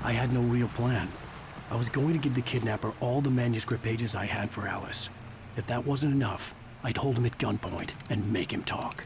I had no real plan. I was going to give the kidnapper all the manuscript pages I had for Alice. If that wasn't enough, I'd hold him at gunpoint and make him talk.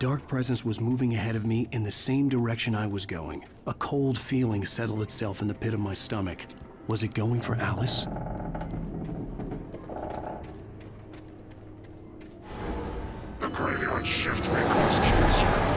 dark presence was moving ahead of me in the same direction I was going. A cold feeling settled itself in the pit of my stomach. Was it going for Alice? The graveyard shift may cause cancer.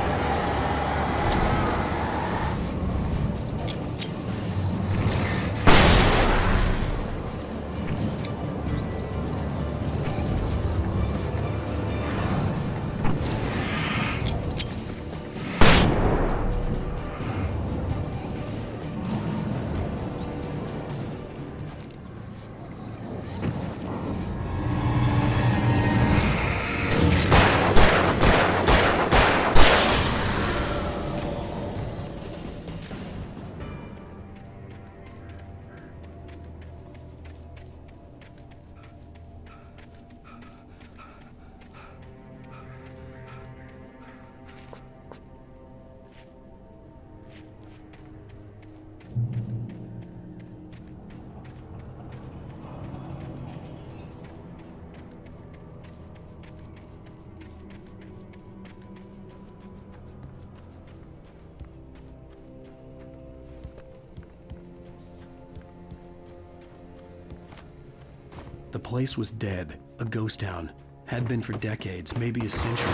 The place was dead, a ghost town. Had been for decades, maybe a century.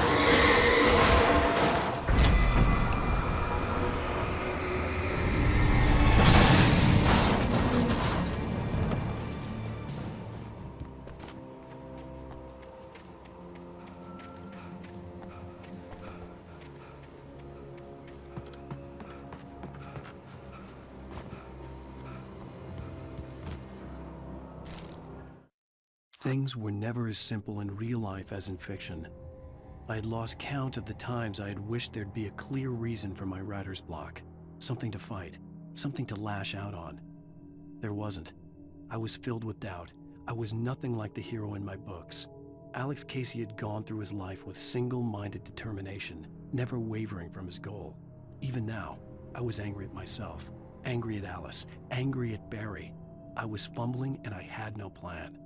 Things were never as simple in real life as in fiction. I had lost count of the times I had wished there'd be a clear reason for my writer's block. Something to fight, something to lash out on. There wasn't. I was filled with doubt. I was nothing like the hero in my books. Alex Casey had gone through his life with single-minded determination, never wavering from his goal. Even now, I was angry at myself, angry at Alice, angry at Barry. I was fumbling and I had no plan.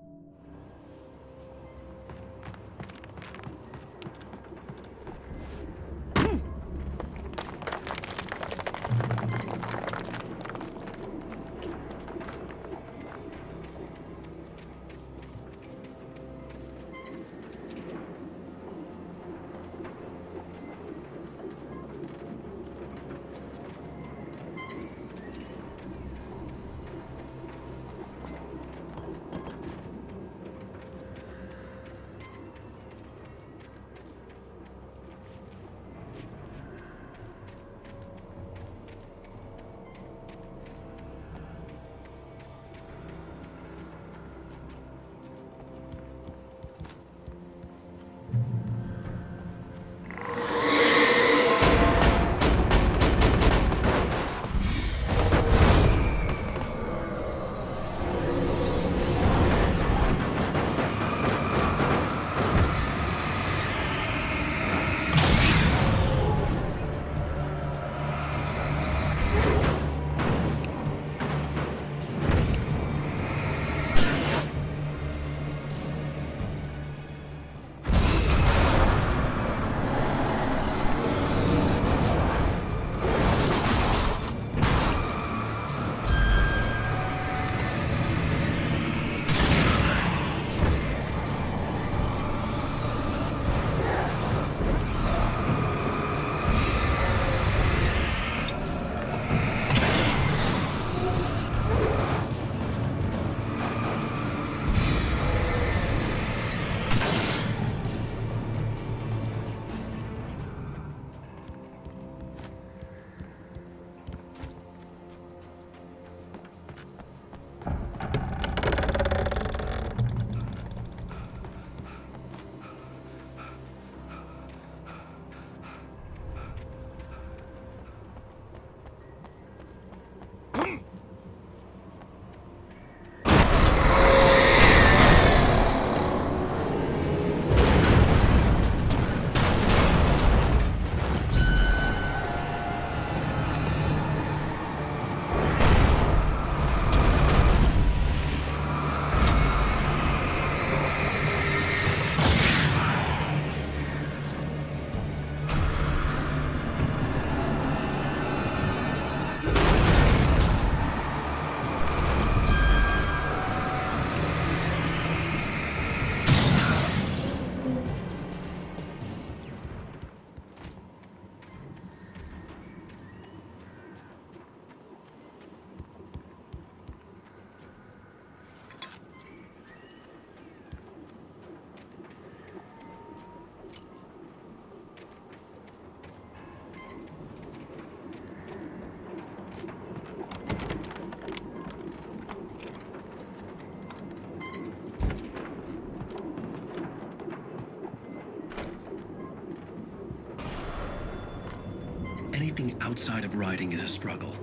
Anything outside of writing is a struggle.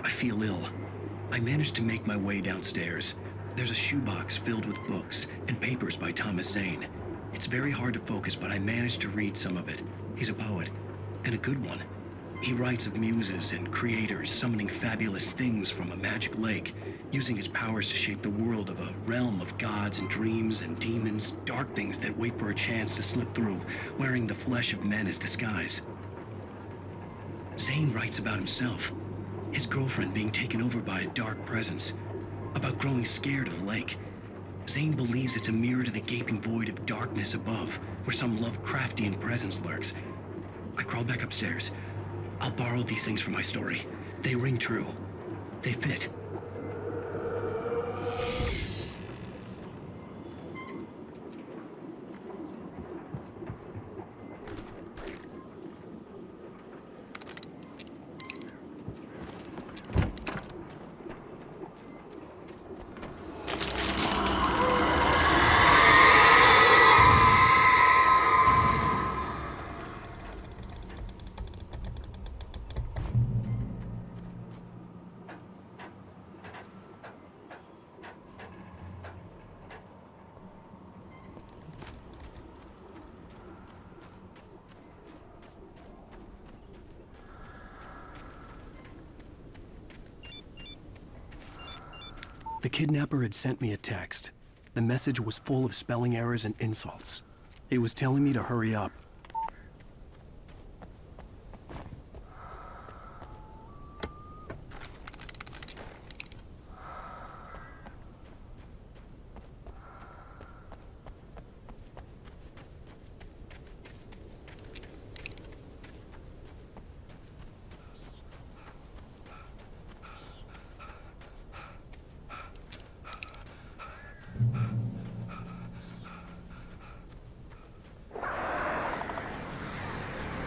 I feel ill. I managed to make my way downstairs. There's a shoebox filled with books and papers by Thomas Zane. It's very hard to focus, but I managed to read some of it. He's a poet, and a good one. He writes of muses and creators summoning fabulous things from a magic lake, using his powers to shape the world of a realm of gods and dreams and demons, dark things that wait for a chance to slip through, wearing the flesh of men as disguise. Zane writes about himself, his girlfriend being taken over by a dark presence, about growing scared of the lake. Zane believes it's a mirror to the gaping void of darkness above, where some Lovecraftian presence lurks. I crawl back upstairs. I'll borrow these things for my story. They ring true. They fit. The kidnapper had sent me a text. The message was full of spelling errors and insults. It was telling me to hurry up.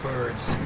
Birds.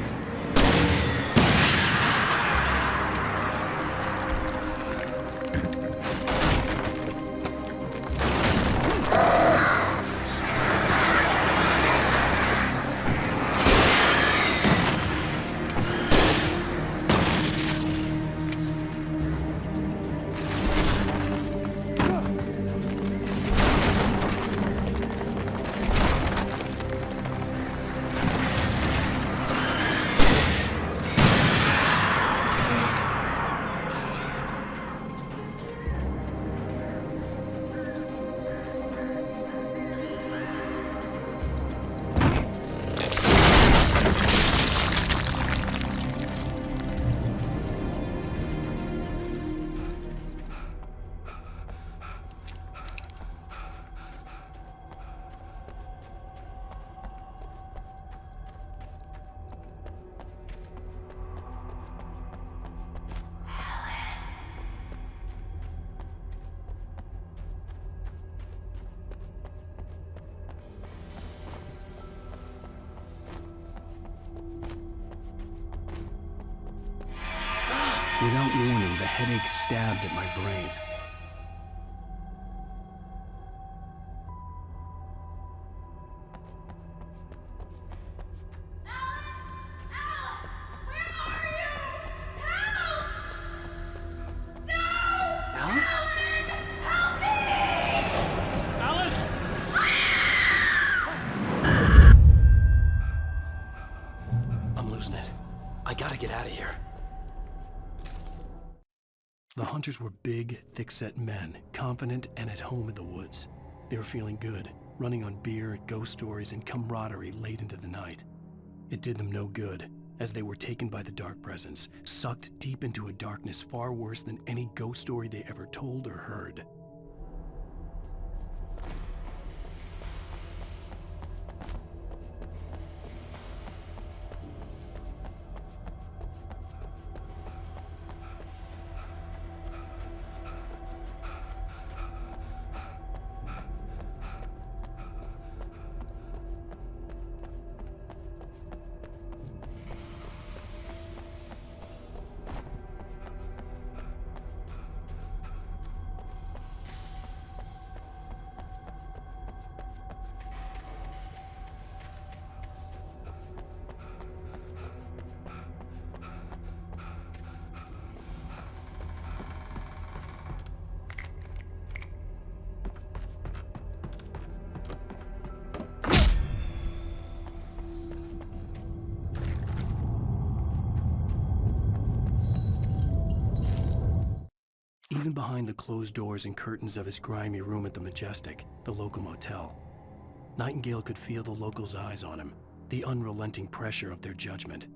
Without warning, the headache stabbed at my brain. Alice? Alice? I'm losing it. I gotta get out of here. The hunters were big, thick-set men, confident and at home in the woods. They were feeling good, running on beer, ghost stories, and camaraderie late into the night. It did them no good, as they were taken by the dark presence, sucked deep into a darkness far worse than any ghost story they ever told or heard. Even behind the closed doors and curtains of his grimy room at the Majestic, the local motel, Nightingale could feel the locals' eyes on him, the unrelenting pressure of their judgment.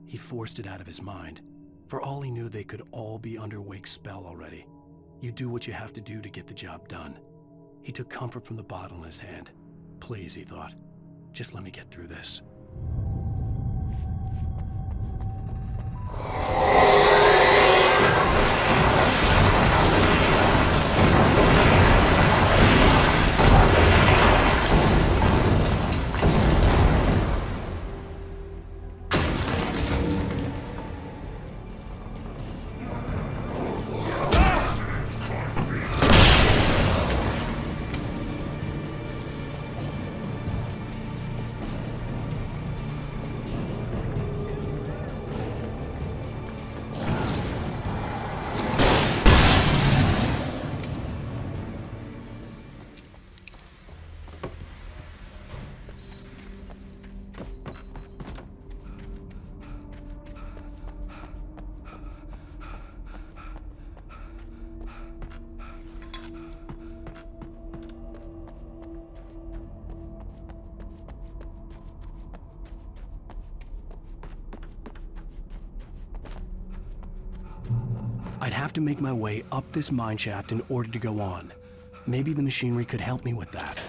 He forced it out of his mind. For all he knew, they could all be under Wake's spell already. You do what you have to do to get the job done. He took comfort from the bottle in his hand. Please, he thought, just let me get through this. I'd have to make my way up this mine shaft in order to go on. Maybe the machinery could help me with that.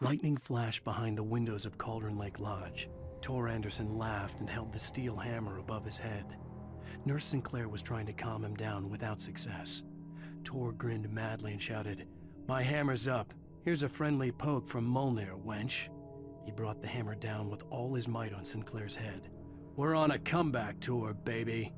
Lightning flashed behind the windows of Cauldron Lake Lodge. Tor Anderson laughed and held the steel hammer above his head. Nurse Sinclair was trying to calm him down without success. Tor grinned madly and shouted, "My hammer's up. Here's a friendly poke from Molnir, wench." He brought the hammer down with all his might on Sinclair's head. "We're on a comeback tour, baby."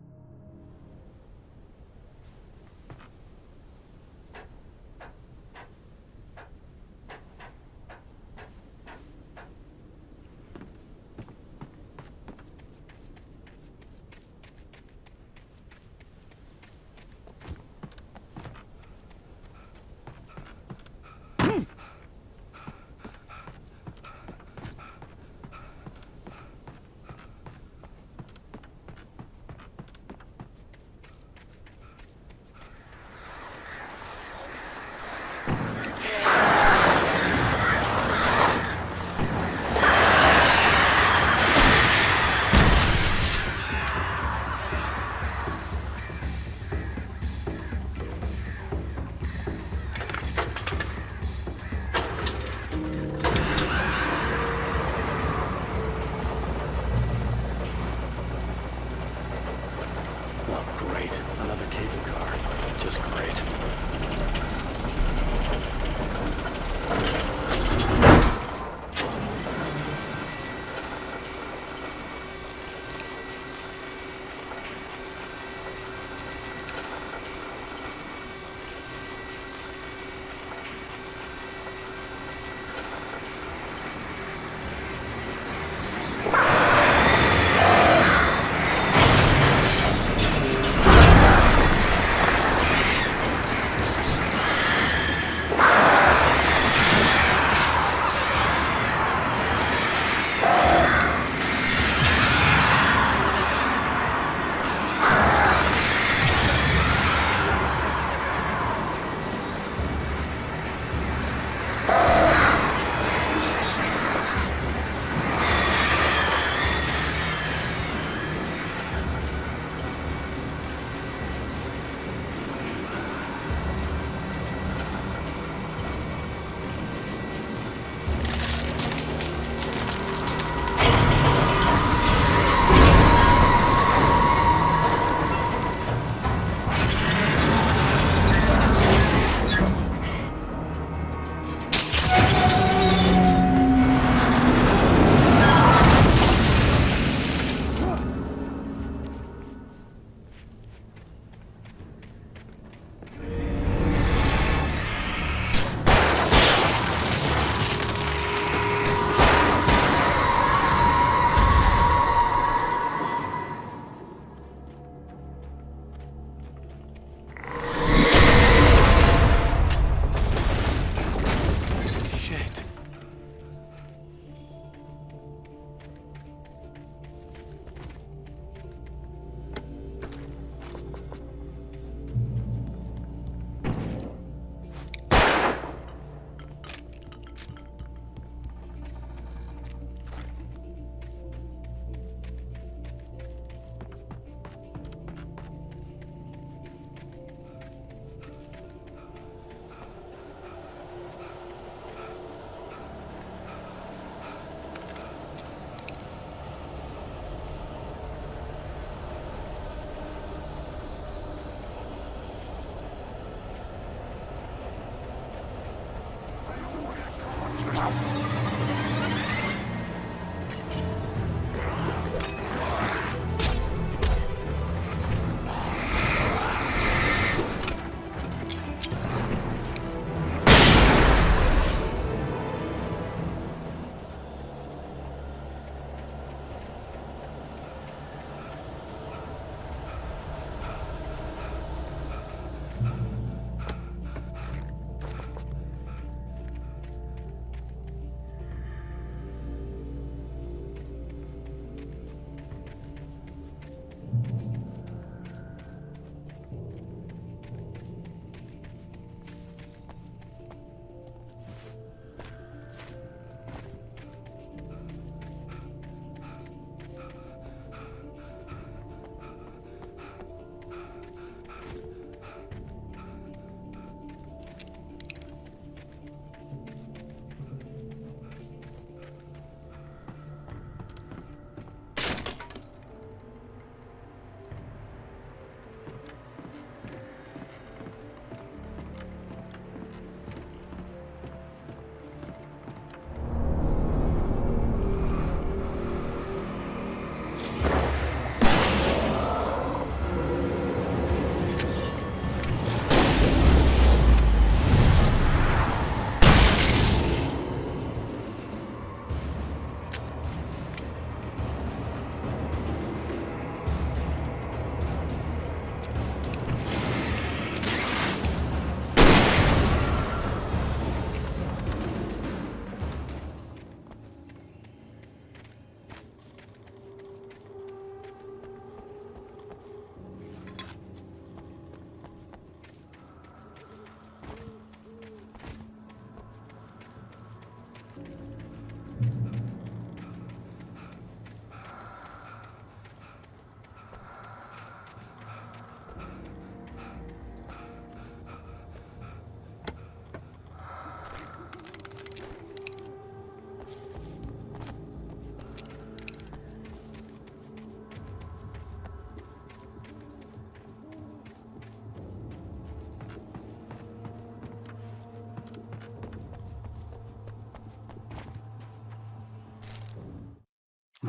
Just great.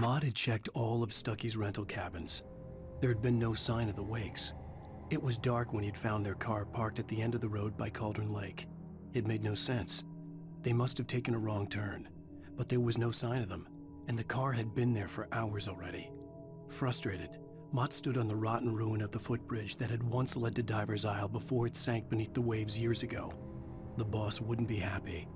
Maude had checked all of Stucky's rental cabins. There had been no sign of the Wakes. It was dark when he'd found their car parked at the end of the road by Cauldron Lake. It made no sense. They must have taken a wrong turn, but there was no sign of them, and the car had been there for hours already. Frustrated, Mott stood on the rotten ruin of the footbridge that had once led to Diver's Isle before it sank beneath the waves years ago. The boss wouldn't be happy.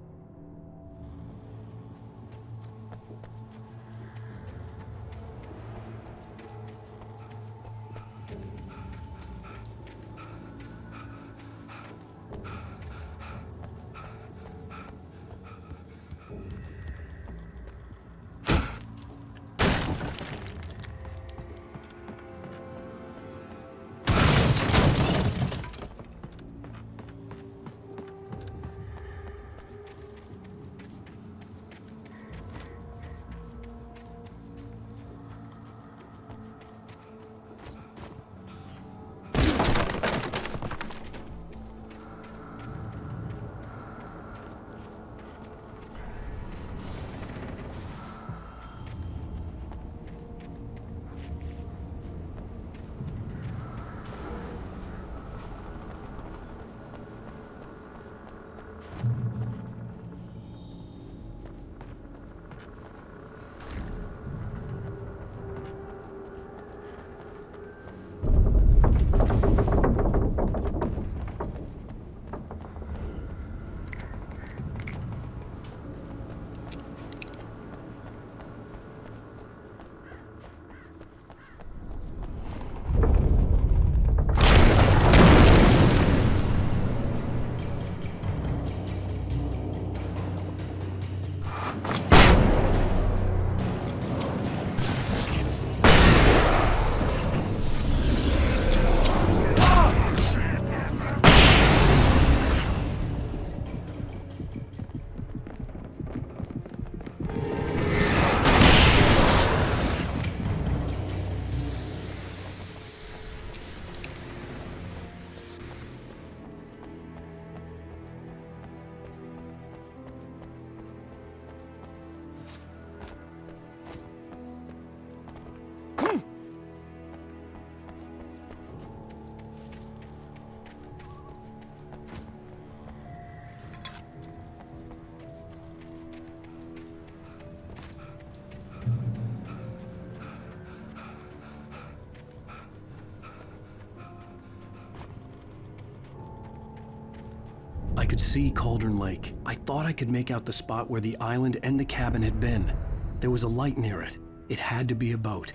I could see Cauldron Lake. I thought I could make out the spot where the island and the cabin had been. There was a light near it. It had to be a boat.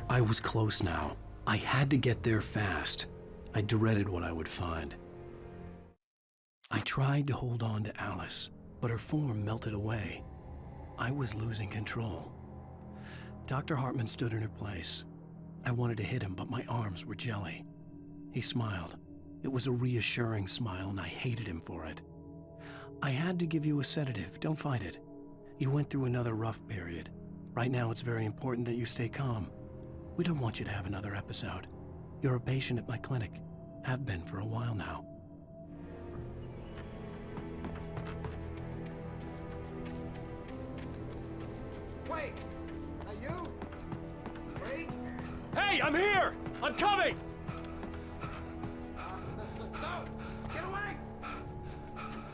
I was close now. I had to get there fast. I dreaded what I would find. I tried to hold on to Alice, but her form melted away. I was losing control. Dr. Hartman stood in her place. I wanted to hit him, but my arms were jelly. He smiled. It was a reassuring smile, and I hated him for it. I had to give you a sedative. Don't fight it. You went through another rough period. Right now, it's very important that you stay calm. We don't want you to have another episode. You're a patient at my clinic. Have been for a while now. Wait! Are you? Wait! Hey, I'm here! I'm coming! No! Get away!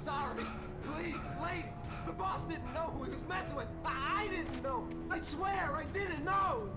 Sorry. Please, lady. The boss didn't know who he was messing with. I didn't know. I swear I didn't know.